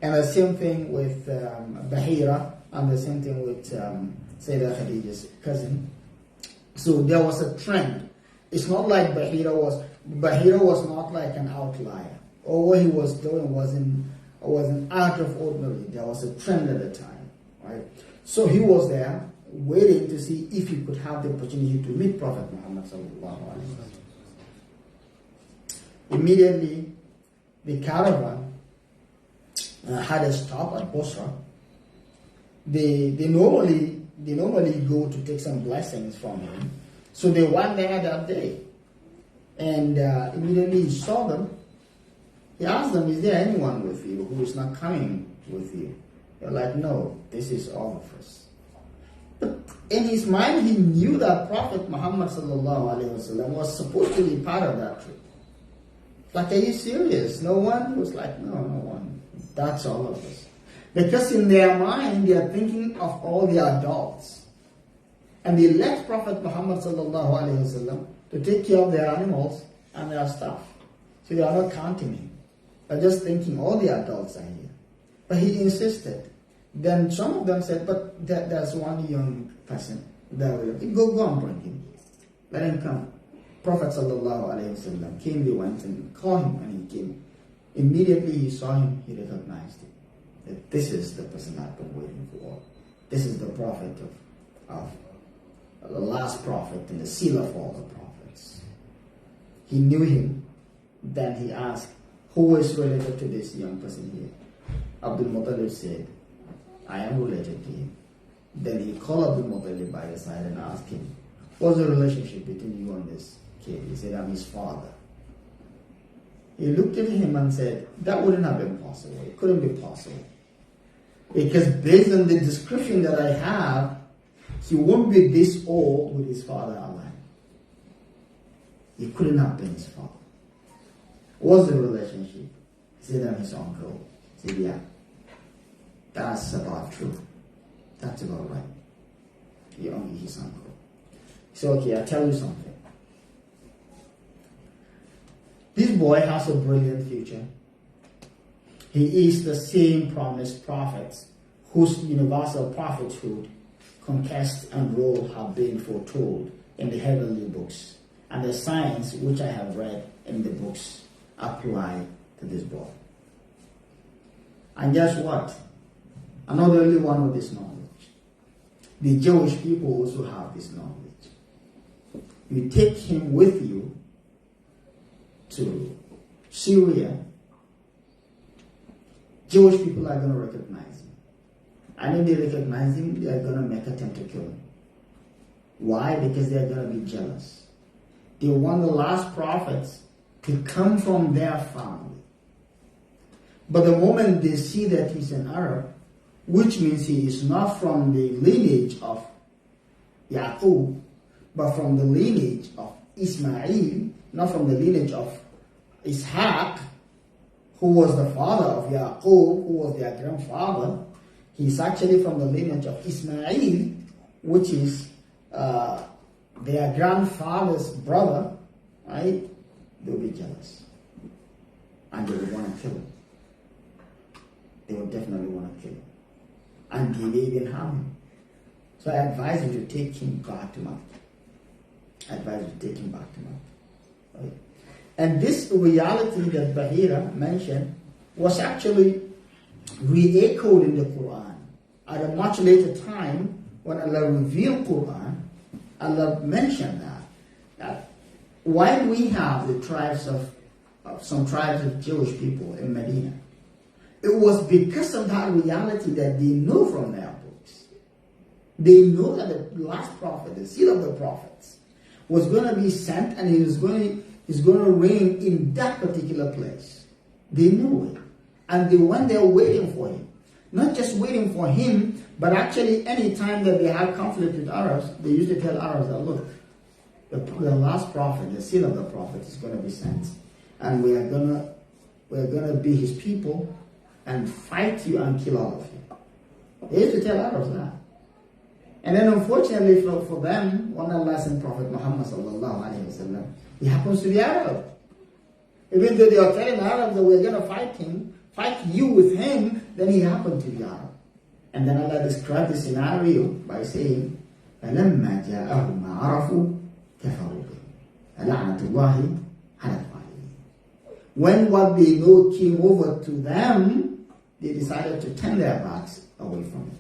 And the same thing with Bahira, and the same thing with Sayyidah Khadija's cousin. So there was a trend. It's not like Bahira was not like an outlier. Or what he was doing wasn't out of ordinary. There was a trend at the time, right? So he was there waiting to see if he could have the opportunity to meet Prophet Muhammad sallallahu alaihi wasallam. Immediately, the caravan had a stop at Basra, they normally go to take some blessings from him. So they went there that day. And immediately he saw them. He asked them, is there anyone with you who is not coming with you? They're like, no, this is all of us. But in his mind, he knew that Prophet Muhammad was supposed to be part of that trip. Like, are you serious? No one? He was like, no one. That's all of us. Because in their mind, they are thinking of all the adults. And they left Prophet Muhammad to take care of their animals and their stuff. So they are not counting him. They're just thinking all the adults are here. But he insisted. Then some of them said, but there's one young person. Go and bring him. Let him come. Prophet came, they went and called him, and he came. Immediately he saw him, he recognized him. That this is the person I've been waiting for. This is the prophet of the last prophet and the seal of all the prophets. He knew him. Then he asked, who is related to this young person here? Abdul Muttalib said, I am related to him. Then he called Abdul Muttalib by his side and asked him, what's the relationship between you and this kid? He said, I'm his father. He looked at him and said, that wouldn't have been possible. It couldn't be possible. Because based on the description that I have, he won't be this old with his father alive. He couldn't have been his father. What's the relationship? He said, I'm his uncle. He said, yeah. That's about true. That's about right. You're only his uncle. He said, okay, I'll tell you something. This boy has a brilliant future. He is the same promised prophet whose universal prophethood, conquest, and role have been foretold in the heavenly books. And the signs which I have read in the books apply to this boy. And guess what? I'm not the only one with this knowledge. The Jewish people also have this knowledge. You take him with you to Syria, Jewish people are going to recognize him. And if they recognize him, they are going to make an attempt to kill him. Why? Because they are going to be jealous. They want the last prophets to come from their family. But the moment they see that he's an Arab, which means he is not from the lineage of Yaqub, but from the lineage of Ismail, not from the lineage of Ishaq, who was the father of Yaqub, who was their grandfather. He's actually from the lineage of Ismail, which is their grandfather's brother, right? They'll be jealous. And they will want to kill him. They will definitely want to kill him. And they may even harm him. So I advise you to take him back to Makkah. Right? And this reality that Bahira mentioned was actually re-echoed in the Quran. At a much later time, when Allah revealed Quran, Allah mentioned that while we have the tribes of some tribes of Jewish people in Medina, it was because of that reality that they know from their books. They know that the last prophet, the seal of the prophets, was going to be sent, and he was going to reign in that particular place. They knew it. And they went there waiting for him. Not just waiting for him, but actually any time that they had conflict with Arabs, they used to tell Arabs that, look, the last prophet, the seal of the prophet, is going to be sent. And we're gonna be his people and fight you and kill all of you. They used to tell Arabs that. And then unfortunately for them, when Allah sent Prophet Muhammad ﷺ, he happens to be Arab. Even though they are telling Arabs that we're going to fight you with him, then he happened to be Arab. And then Allah described the scenario by saying, فَلَمَّا جَاءَهُمْ مَا عَرَفُوا كَفَرُوا بِهِ فَلَعْنَةُ اللَّهِ عَلَى الظَّالِمِينَ. When what they know came over to them, they decided to turn their backs away from it.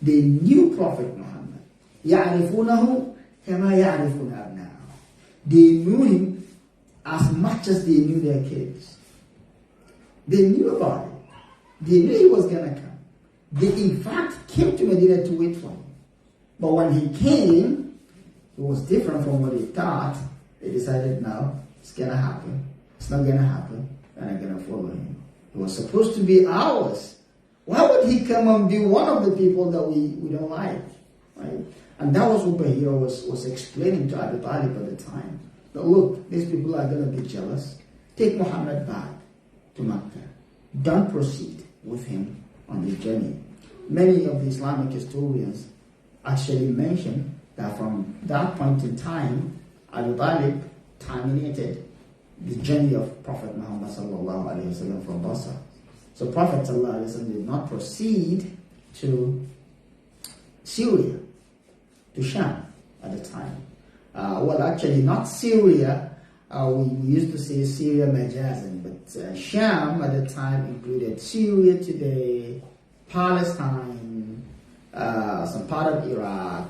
They knew Prophet Muhammad. يَعْرِفُونَهُ كَمَا يَعْرِفُونَ أَبْنَاءَهُ. They knew him as much as they knew their kids. They knew about it. They knew he was going to come. They in fact came to Medina to wait for him. But when he came, it was different from what he thought. They decided, no, it's going to happen. It's not going to happen. And I'm going to follow him. He was supposed to be ours. Why would he come and be one of the people that we don't like? Right? And that was what Bahira was explaining to Abu Talib at the time. That look, these people are going to be jealous. Take Muhammad back to Mecca. Don't proceed with him on the journey. Many of the Islamic historians actually mention that from that point in time, Abu Talib terminated the journey of Prophet Muhammad sallallahu alaihi wasallam from Basra. So Prophet sallallahu alaihi wasallam did not proceed to Syria, to Sham at the time. Well, actually, not Syria. We used to say Syria Majazan, but Sham at the time included Syria today, Palestine, some part of Iraq,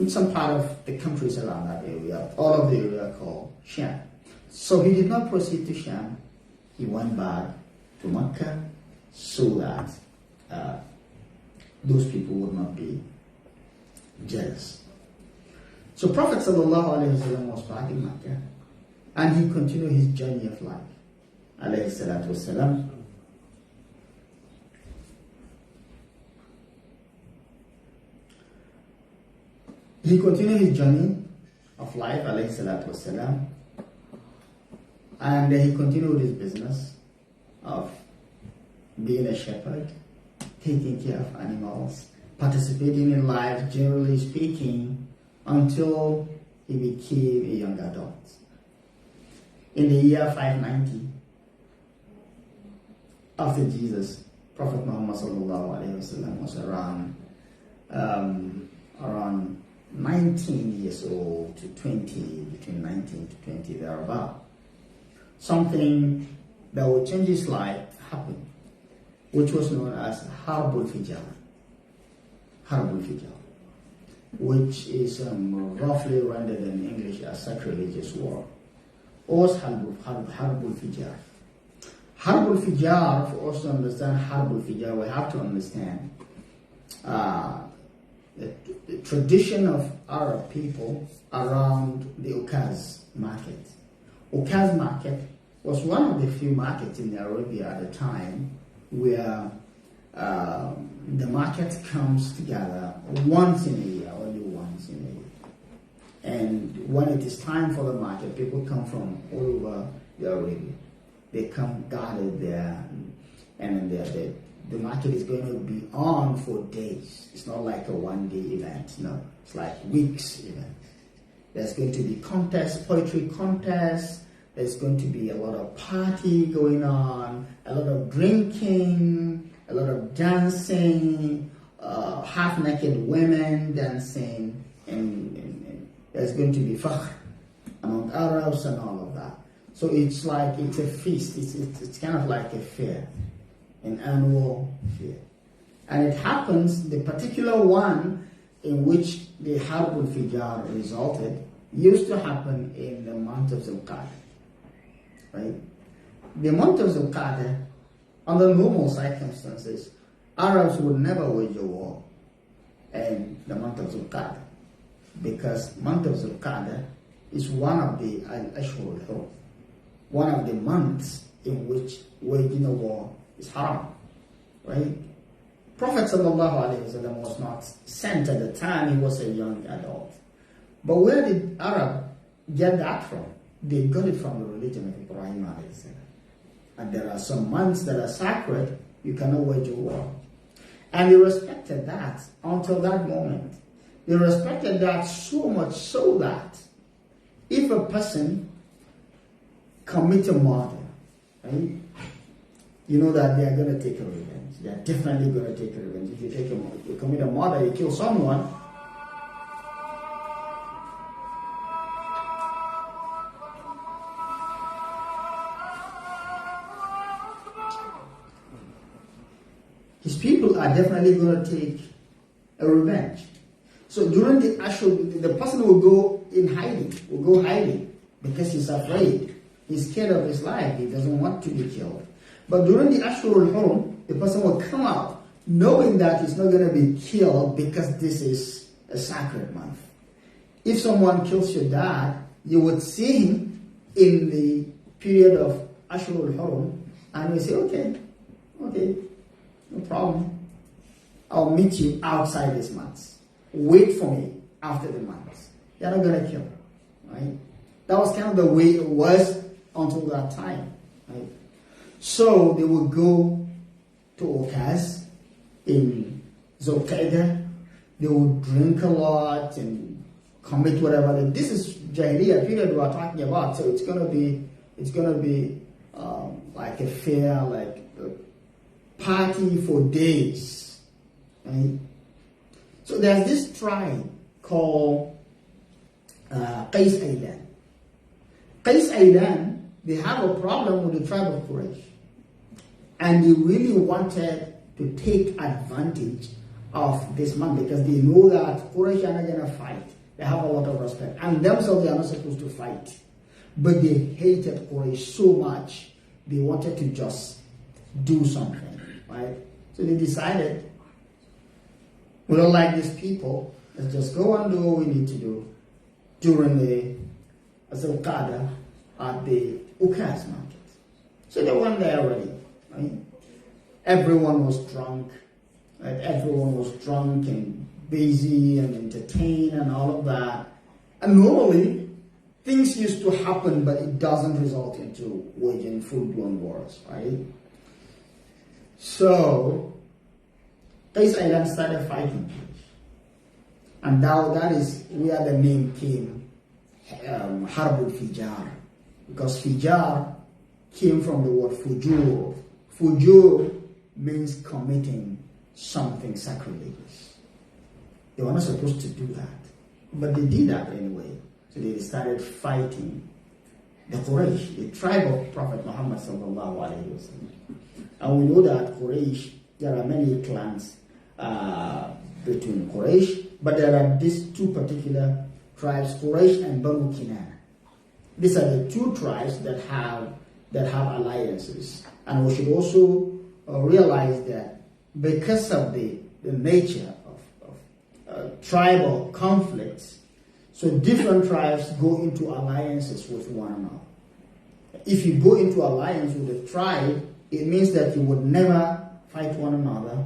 some part of the countries around that area, all of the area called Sham. So he did not proceed to Sham. He went back to Mecca so that those people would not be jealous. So Prophet ﷺ was back in Mecca and he continued his journey of life. Alayhi salatu wasalam. He continued his journey of life, alayhi salatu wasalam, and he continued his business of being a shepherd, taking care of animals, participating in life, generally speaking, until he became a young adult. In the year 590 after Jesus, Prophet Muhammad sallallahu alaihi wasallam was around 19 years old to 20, between 19 to 20 thereabout. Something that would change his life happened, which was known as Harbul Fijar. Harbul Fijar, which is roughly rendered in English as sacrilegious war. Or Harbul Fijar. Harbul Fijar, for us to understand Harbul Fijar, we have to understand the tradition of Arab people around the Ukaz market. Ukaz market was one of the few markets in Arabia at the time where the market comes together once in a year, only once in a year. And when it is time for the market, people come from all over the Arabia. They come gathered there, and the market is going to be on for days. It's not like a one-day event, no. It's like weeks event. There's going to be contests, poetry contests. There's going to be a lot of party going on, a lot of drinking, a lot of dancing, half-naked women dancing, and there's going to be fakhr among Arabs and all of that. So it's like, it's a feast. It's kind of like a fair, an annual fair. And it happens, the particular one in which the Harbul Fijar resulted used to happen in the month of Zulqa'dah. Right? The month of Zulqa'dah, under normal circumstances, Arabs would never wage a war in the month of Zulqa'dah, because month of Zulqa'dah is one of the Ashhur al-Hurum, one of the months in which waging a war is haram. Right? Prophet ﷺ was not sent at the time, he was a young adult. But where did Arab get that from? They got it from the religion of Ibrahim a.s. And there are some months that are sacred, you cannot wage a war. And they respected that until that moment. They respected that so much so that if a person commits a murder, right, you know that they are going to take a revenge. They are definitely going to take a revenge. If you commit a murder, you kill someone, his people are definitely going to take a revenge. So during the Ashur, the person will go in hiding, because he's afraid. He's scared of his life. He doesn't want to be killed. But during the Ashur al-Hurum, the person will come out knowing that he's not going to be killed because this is a sacred month. If someone kills your dad, you would see him in the period of Ashurul Hurum, and we say, okay, no problem. I'll meet you outside this month. Wait for me after the month. You're not going to kill, right? That was kind of the way it was until that time, right? So they would go to Okaz in Zulqa'dah. They would drink a lot and commit whatever. This is Jahiliyyah period we are talking about. So it's gonna be like a fair, like a party for days, right? So there's this tribe called Qais Aylan. Qais Aylan, they have a problem with the tribe of Quraysh, and they really wanted to take advantage of this month because they know that Quraysh are not going to fight. They have a lot of respect, and themselves they are not supposed to fight. But they hated Quraysh so much, they wanted to just do something, right? So they decided, we don't like these people, let's just go and do what we need to do during the Zulqa'dah at the Ukaz market. So they went there already, right? Everyone was drunk, right? Everyone was drunk and busy and entertained and all of that. And normally, things used to happen, but it doesn't result into waging full-blown wars, right? So, Qais Aylan started fighting. And now that is where the name came, Harbul Fijar. Because Fijar came from the word Fujur. Fujur means committing something sacrilegious. They were not supposed to do that. But they did that anyway. So they started fighting the Quraysh, the tribe of Prophet Muhammad sallallahu alaihi wasallam. And we know that Quraysh, there are many clans between Quraysh, but there are these two particular tribes, Quraysh and Banu Kinana. These are the two tribes that have alliances. And we should also realize that because of the nature of tribal conflicts, so different tribes go into alliances with one another. If you go into alliance with a tribe, it means that you would never fight one another.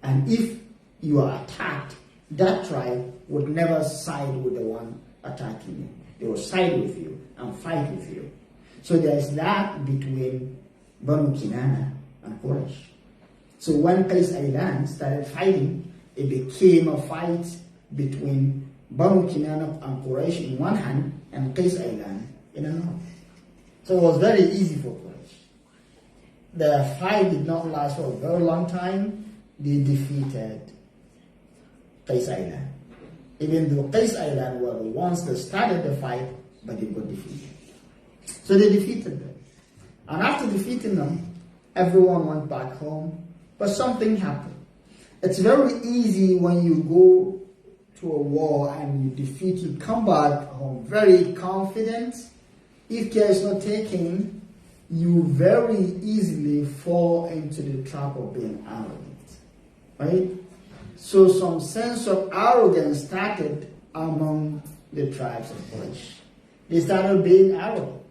And if you are attacked, that tribe would never side with the one attacking you. They will side with you and fight with you. So there is that between Banu Kinana and Quraysh. So when Qais Aylan started fighting, it became a fight between Banu Kinana and Quraysh in one hand and Qais Aylan in another. So it was very easy for Quraysh. The fight did not last for a very long time. They defeated Qais Aylan. Even though Qais Aylan were the ones that started the fight, but they got defeated. So they defeated them. And after defeating them, everyone went back home, but something happened. It's very easy when you go to a war and you defeat, you come back home very confident. If care is not taken, you very easily fall into the trap of being arrogant, right? So some sense of arrogance started among the tribes of Quraysh. They started being arrogant.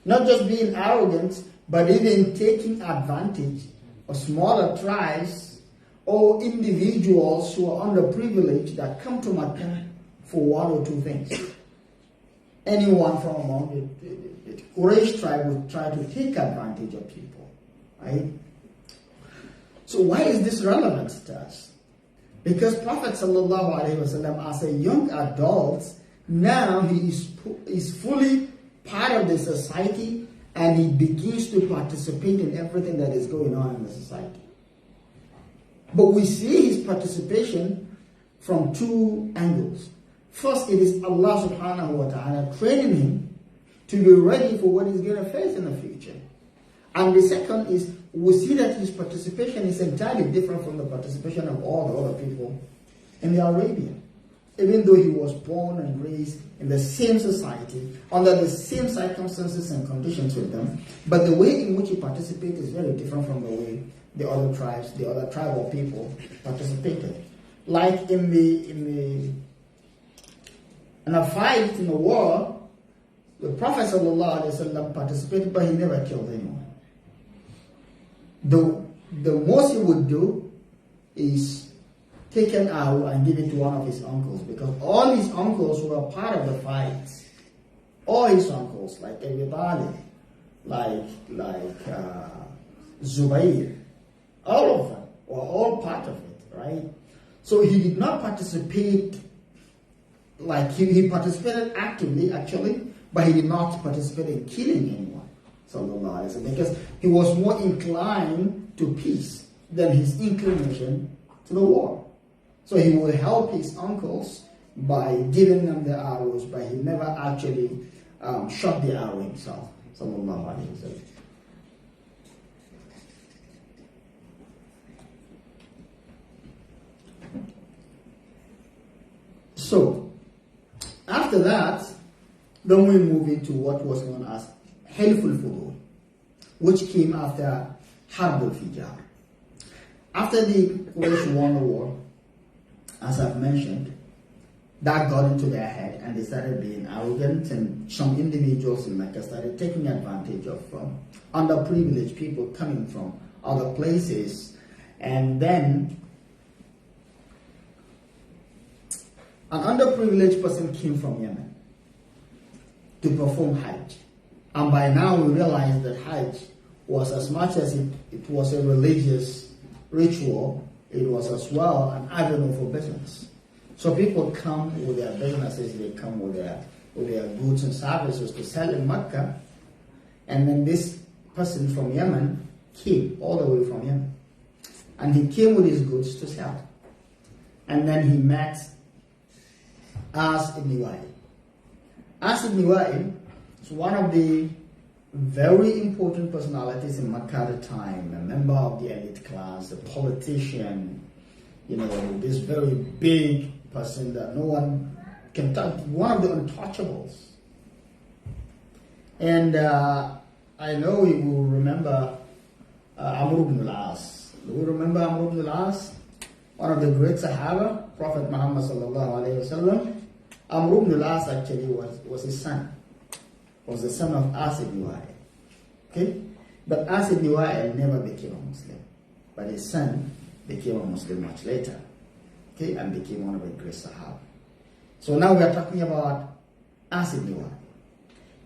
Not just being arrogant, but even taking advantage of smaller tribes or individuals who are underprivileged that come to Makkah for one or two things. Anyone from among the Quraysh tribe would try to take advantage of people, right? So why is this relevant to us? Because Prophet ﷺ, as a young adult, now he is fully part of the society and he begins to participate in everything that is going on in the society. But we see his participation from two angles. First, it is Allah subhanahu wa ta'ala training him to be ready for what he's going to face in the future. And the second is, we see that his participation is entirely different from the participation of all the other people in the Arabian. Even though he was born and raised in the same society, under the same circumstances and conditions with them, but the way in which he participates is very different from the way the other tribes, the other tribal people participated. Like in a fight, in a war, the Prophet ﷺ participated, but he never killed anyone. The most he would do is take an arrow and give it to one of his uncles, because all his uncles were part of the fight. All his uncles, like Abi Talib, like Zubayr, all of them were all part of it, right? So he did not participate, like he participated actively, actually, but he did not participate in killing anyone, sallallahu alaihi wasallam, because he was more inclined to peace than his inclination to the war. So he would help his uncles by giving them the arrows, but he never actually shot the arrow himself, sallallahu alaihi wasallam. So, after that, then we move into what was known as Hilful Fudul, which came after Harb al-Fijar. After the Quraysh won the war, as I've mentioned, that got into their head and they started being arrogant, and some individuals in Mecca started taking advantage of underprivileged people coming from other places. And then an underprivileged person came from Yemen to perform Hajj. And by now we realize that Hajj was, as much as it was a religious ritual, it was as well an avenue for business. So people come with their businesses, they come with their goods and services to sell in Mecca. And then this person from Yemen came all the way from Yemen. And he came with his goods to sell. And then he met As ibn Wa'il. As ibn Wa'il is one of the very important personalities in Mecca at the time, a member of the elite class, a politician, this very big person that no one can touch, one of the untouchables. And I know we will remember Amr ibn al-As. Do we remember Amr ibn al-As? One of the great Sahaba, Prophet Muhammad sallallahu alayhi wa sallam. Amr ibn al-As actually was his son. Was the son of As ibn Wa'il. Okay? But As ibn Wa'il never became a Muslim. But his son became a Muslim much later. Okay? And became one of the great Sahaba. So now we are talking about As ibn Wa'il.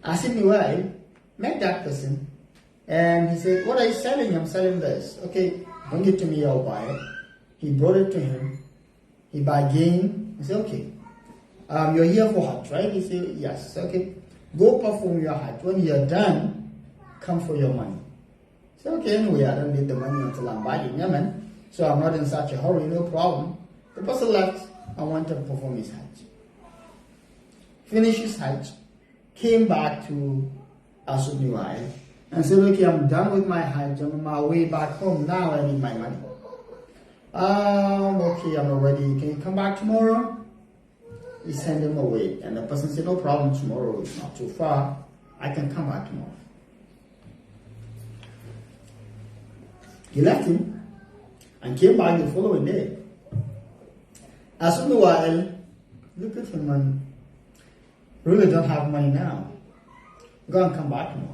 As ibn Wa'il met that person and he said, "What are you selling?" "I'm selling this." "Okay, bring it to me, I'll buy it." He brought it to him. He bargained. He said, "Okay, you're here for Hajj, right?" He said, "Yes." "Okay, go perform your Hajj. When you're done, come for your money." He said, "Okay, anyway, I don't need the money until I'm back in Yemen, so I'm not in such a hurry, no problem." The person left and went to perform his Hajj. Finished his Hajj, came back to As ibn Wa'il and said, "Okay, I'm done with my Hajj. I'm on my way back home. Now I need my money." "Okay, I'm not ready. Can you come back tomorrow?" He sent him away. And the person said, "No problem, tomorrow is not too far. I can come back tomorrow." He left him and came back the following day. As ibn Wa'il looked at him and really don't have money now. Go and come back tomorrow.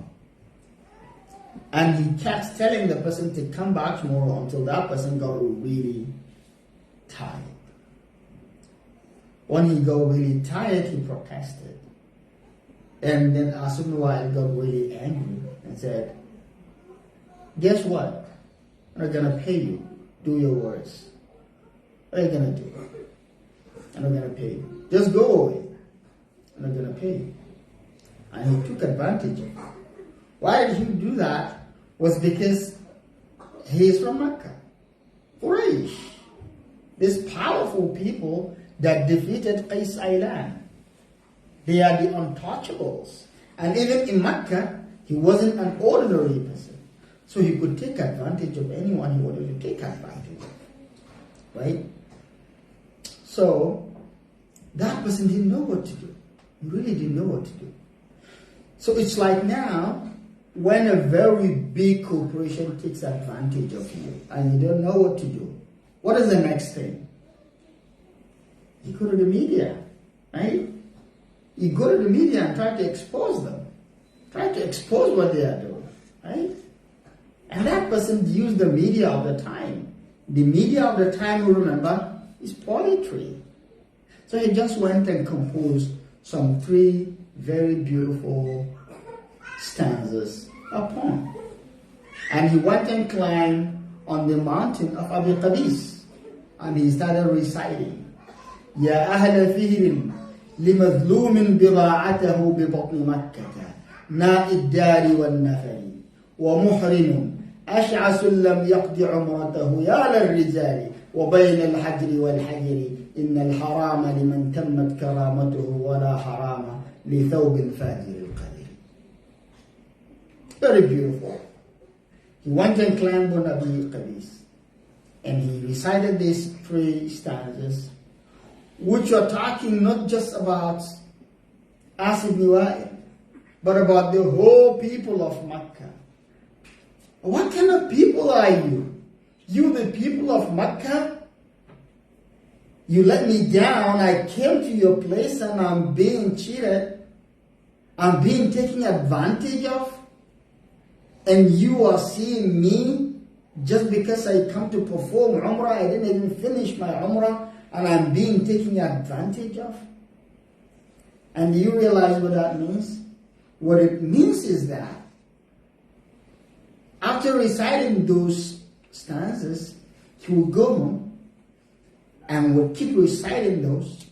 And he kept telling the person to come back tomorrow until that person got really tired. When he got really tired, he protested. And then As ibn Wa'il got really angry and said, "Guess what? I'm not going to pay you. Do your words. What are you going to do? I'm not going to pay you. Just go away. I'm not going to pay you." And he took advantage of it. Why did he do that? Was because he is from Mecca. Quraysh. These powerful people that defeated Qais Ailan. They are the untouchables. And even in Mecca, he wasn't an ordinary person. So he could take advantage of anyone he wanted to take advantage of. Right? So, that person didn't know what to do. He really didn't know what to do. So it's like now, when a very big corporation takes advantage of you and you don't know what to do, what is the next thing? You go to the media, right? You go to the media and try to expose them. Try to expose what they are doing, right? And that person used the media of the time. The media of the time, remember, is poetry. So he just went and composed some 3 very beautiful stanzas, a poem. And he went and climbed on the mountain of Abi Qabis. And he started reciting, Ya ahla fihrin limazlumin bida'atahu bibatni makkata na'id dari wal nafari wa muhrinun ash'asun lam yaqdi umratahu ya lirrijali wa bayna al-hajri wal hajri inna al-harama liman tammat karamatuhu wa la harama li thawbil fajir al-qadir. Very beautiful. He went and climbed on Abi Qabis and he recited these 3 stanzas, which are talking not just about As ibn Wa'il, but about the whole people of Mecca. What kind of people are you? You, the people of Mecca? You let me down. I came to your place and I'm being cheated. I'm being taken advantage of. And you are seeing me just because I come to perform Umrah. I didn't even finish my Umrah. And I'm being taken advantage of. And do you realize what that means? What it means is that after reciting those stanzas, he will go home and will keep reciting those.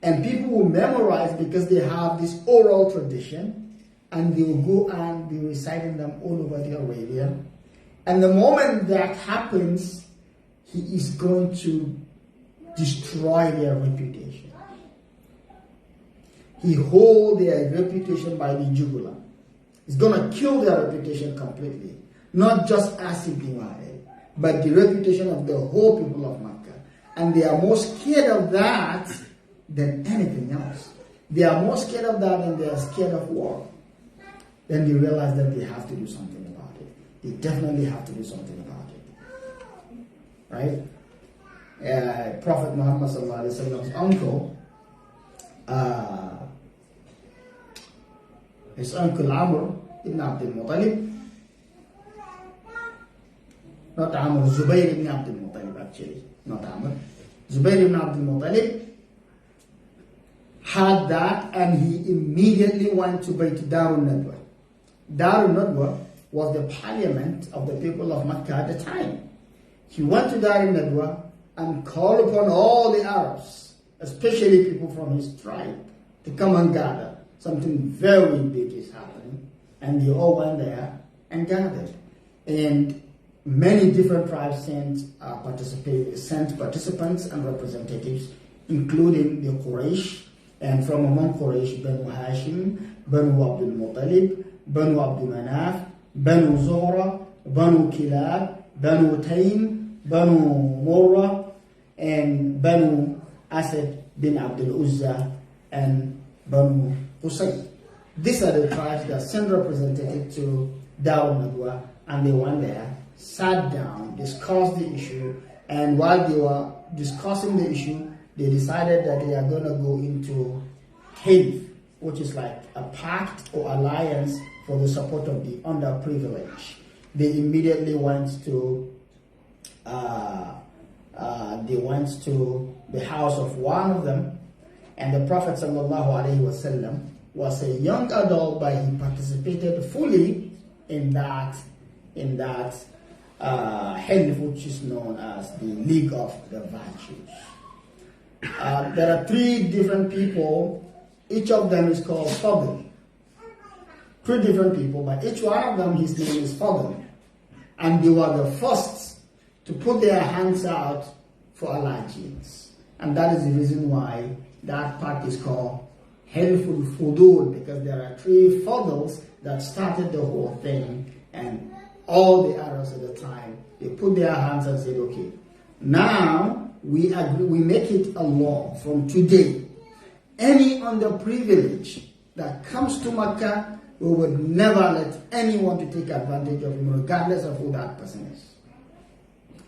And people will memorize because they have this oral tradition. And they will go and be reciting them all over the Arabia. And the moment that happens, he is going to destroy their reputation. He holds their reputation by the jugular. He's going to kill their reputation completely. Not just as ibn Wa'il, but the reputation of the whole people of Makkah. And they are more scared of that than anything else. They are more scared of that than they are scared of war. Then they realize that they have to do something about it. They definitely have to do something about it. Right? Prophet Muhammad sallallahu alaihi wasallam's uncle, his uncle Amr ibn Abdul Muttalib, not Amr, Zubayr ibn Abdul Muttalib actually, not Amr, Zubayr ibn Abdul Muttalib had that, and he immediately went to Bayt Darul Nadwa. Darul Nadwa was the parliament of the people of Makkah at the time. He went to Darul Nadwa and called upon all the Arabs, especially people from his tribe, to come and gather. Something very big is happening. And they all went there and gathered. And many different tribes sent participants and representatives, including the Quraysh, and from among Quraysh, Banu Hashim, Banu Abdul Muttalib, Banu Abdul Manaf, Banu Zuhra, Banu Kilab, Banu Taym, Banu Murrah, and Banu Asad bin Abdul Uzza, and Banu Qusay. These are the tribes that sent representatives to Darul Nadwa, and they went there, sat down, discussed the issue, and while they were discussing the issue, they decided that they are going to go into Halif, which is like a pact or alliance for the support of the underprivileged. They immediately went to the house of one of them, and the Prophet ﷺ was a young adult, but he participated fully in that Halif, which is known as the League of the Virtues. There are 3 different people. Each of them is called Fadl. 3 different people, but each one of them, his name is Fadl. And they were the first to put their hands out for allegiance. And that is the reason why that part is called Haliful Fudul, because there are 3 Fadls that started the whole thing, and all the Arabs at the time, they put their hands and said, okay, now we make it a law from today. Any underprivileged that comes to Makkah we would never let anyone to take advantage of him, regardless of who that person is.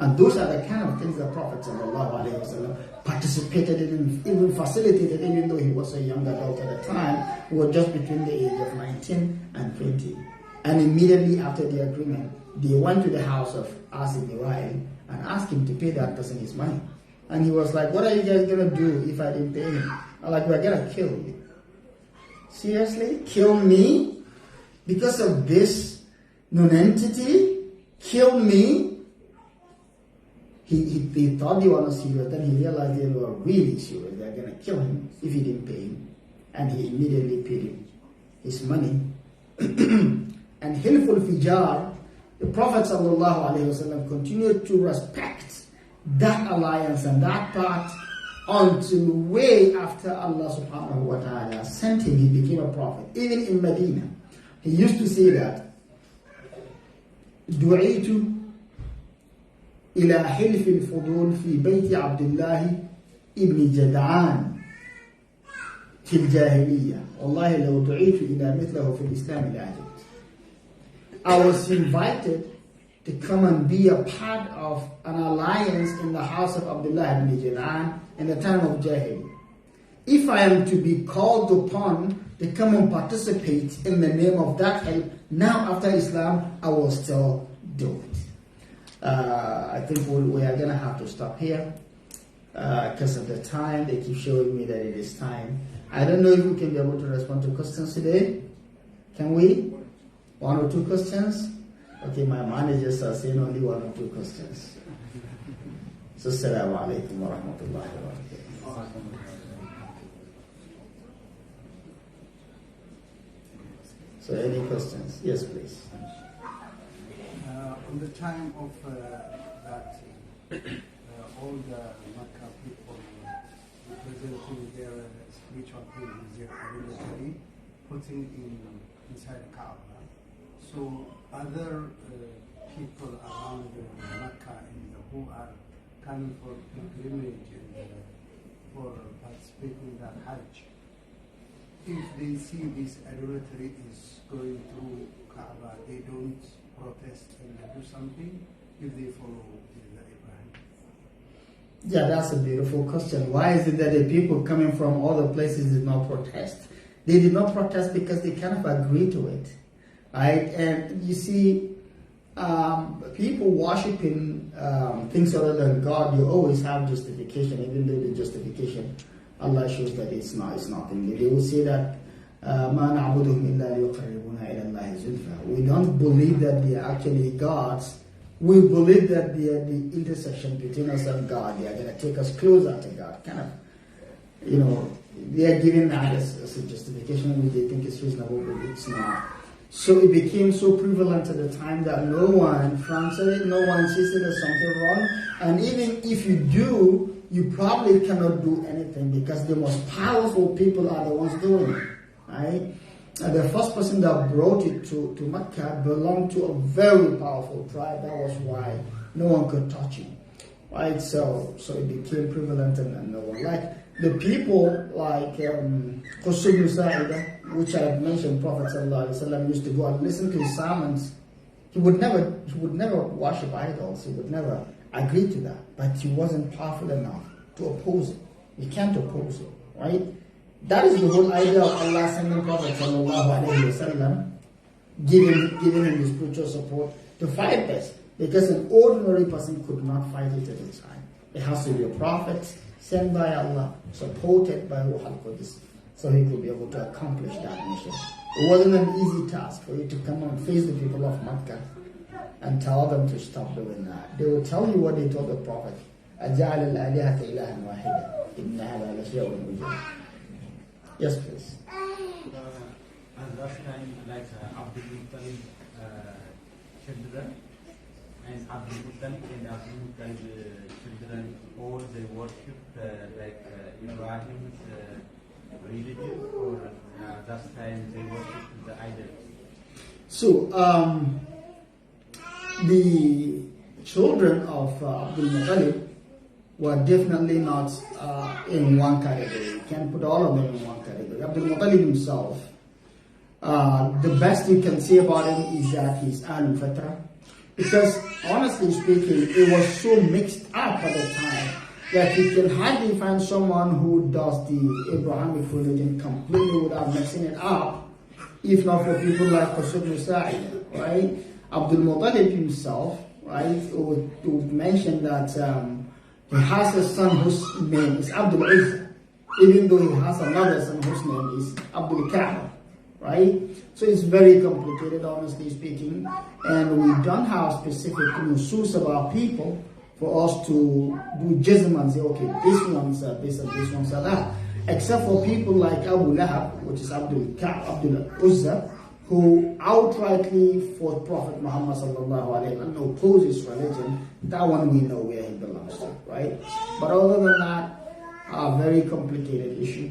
And those are the kind of things the Prophet ﷺ participated in, even facilitated, even though he was a young adult at the time. He was just between the age of 19 and 20. And immediately after the agreement, they went to the house of As ibn Wa'il and asked him to pay that person his money. And he was like, what are you guys going to do if I didn't pay him? I'm like, we're going to kill you. Seriously? Kill me? Because of this non-entity? Kill me? He thought they were not serious. Then he realized they were really serious. They were going to kill him if he didn't pay him. And he immediately paid him his money. And Hilful Fijar, the Prophet ﷺ continued to respect that alliance and that pact until way after Allah subhanahu wa ta'ala sent him, he became a prophet. Even in Medina, he used to say that, دعيت إلى حلف الفضول في بيت عبد الله ابن جدعان في الجاهلية والله لو دعيت إلى مثله في الإسلام لأجل. I was invited to come and be a part of an alliance in the house of Abdullah ibn Jad'an in the time of Jahiliyyah. If I am to be called upon to come and participate in the name of that help, now after Islam, I will still do it. I think we are going to have to stop here because of the time. They keep showing me that it is time. I don't know if we can be able to respond to questions today. Can we? 1 or 2 questions? Okay, my managers are saying only 1 or 2 questions. So, Assalamu alaikum wa rahmatullahi wa barakatuh. So, any questions? Yes, please. On the time of that, all the Makkah people presenting their spiritual things, their identity, putting inside the Kaaba. So other people around Makkah who are coming for pilgrimage and for participating in that Hajj, if they see this idolatry is going through Kaaba, they don't protest and do something if they follow Ibrahim? Yeah, that's a beautiful question. Why is it that the people coming from other places did not protest? They did not protest because they kind of agreed to it. Right? And you see, people worshiping things other than God, you always have justification, even though the justification, Allah shows that it's nothing. They will say that we don't believe that they are actually gods. We believe that they are the intersection between us and God. They are going to take us closer to God. Kind of, they are giving that as a justification which they think is reasonable, but it's not. So it became so prevalent at the time that no one fronts it, no one sees it as something wrong. And even if you do, you probably cannot do anything because the most powerful people are the ones doing it. Right? And the first person that brought it to Mecca belonged to a very powerful tribe. That was why no one could touch him. Right? So it became prevalent and no one. Like the people like Qusay Sa'ida, which I have mentioned, Prophet ﷺ used to go and listen to his sermons. He would never worship idols. He would never agree to that. But he wasn't powerful enough to oppose it. You can't oppose it, right? That is the whole idea of Allah sending Prophet ﷺ, giving him the spiritual support to fight this. Because an ordinary person could not fight it at the time. It has to be a prophet sent by Allah, supported by Ruh al-Qudus, so he could be able to accomplish that mission. It wasn't an easy task for you to come and face the people of Makkah and tell them to stop doing that. They will tell you what they told the Prophet. أَجَعَلَ الْآلِهَةَ إِلَهًا وَاحِدًا إِنَّ هَذَا لَشَيْءٌ عُجَابٌ. Yes, please. And last time, like Abdul Muttalib children, and Abdul Muttalib and Abdul Muttalib children, all they worship like Ibrahim's religion, or last time they worship the idols? So, the children of Abdul Muttalib were definitely not in one category. You can't put all of them in one category. Abdul Muttalib himself the best you can say about him is that he's Ahlul Fatra. Because honestly speaking, it was so mixed up at the time that you can hardly find someone who does the Abrahamic religion completely without mixing it up, if not for people like Qasib Sa'id, right? Abdul Muttalib himself, right, would mention that he has a son whose name is Abdul Izza, even though he has another son whose name is Abdul Kaaba, right? So it's very complicated, honestly speaking, and we don't have specific nusus about people for us to do jism and say, okay, this one's this and this one's that. Except for people like Abu Lahab, which is Abdul Uzza, who outrightly fought Prophet Muhammad sallallahu alaihi wasallam and opposed his religion. That one we know where he belongs to, right? But other than that, a very complicated issue,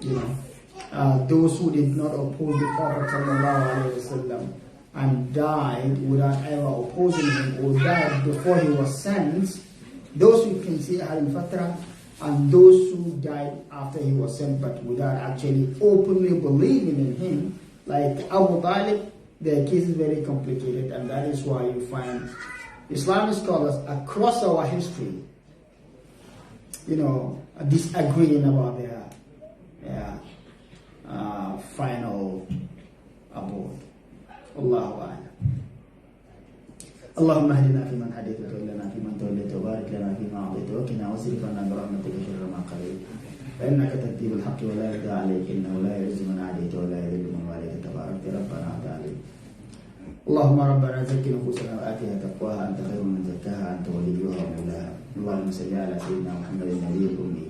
you know. Those who did not oppose the Prophet ﷺ and died without ever opposing him, or died before he was sent, those you can see Ahlul Fatra, and those who died after he was sent but without actually openly believing in him, like Abu Talib, their case is very complicated, and that is why you find Islamic scholars across our history, you know, disagreeing about their final abode. Allahu A'lam. اللهم اهدنا فيمن هديت وتولنا فيمن توليت وبارك لنا فيما اعطيت وقنا واصرف عنا برحمتك شر ما قضيت فانك تقضي بالحق ولا يقضى عليك انه لا يعز من عاديت ولا يذل من واليت تبارك ربنا وتعالى. اللهم ربنا زكي نفوسنا واتها تقواها انت خير من زكاها انت وليها ومولاها. اللهم صل على سيدنا محمد النبي الامي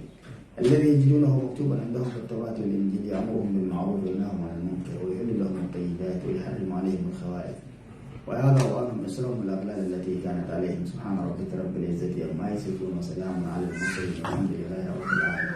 الذي يجدونه مكتوبا عندهم في التوراة والإنجيل يأمرهم بالمعروف وينهاهم عن المنكر ويحل لهم الطيبات ويحرم عليهم الخبائث ويضع عنهم إصرهم الأغلال التي كانت عليهم. سبحان ربك رب العزة عما يصفون وسلام على المرسلين والحمد لله رب العالمين.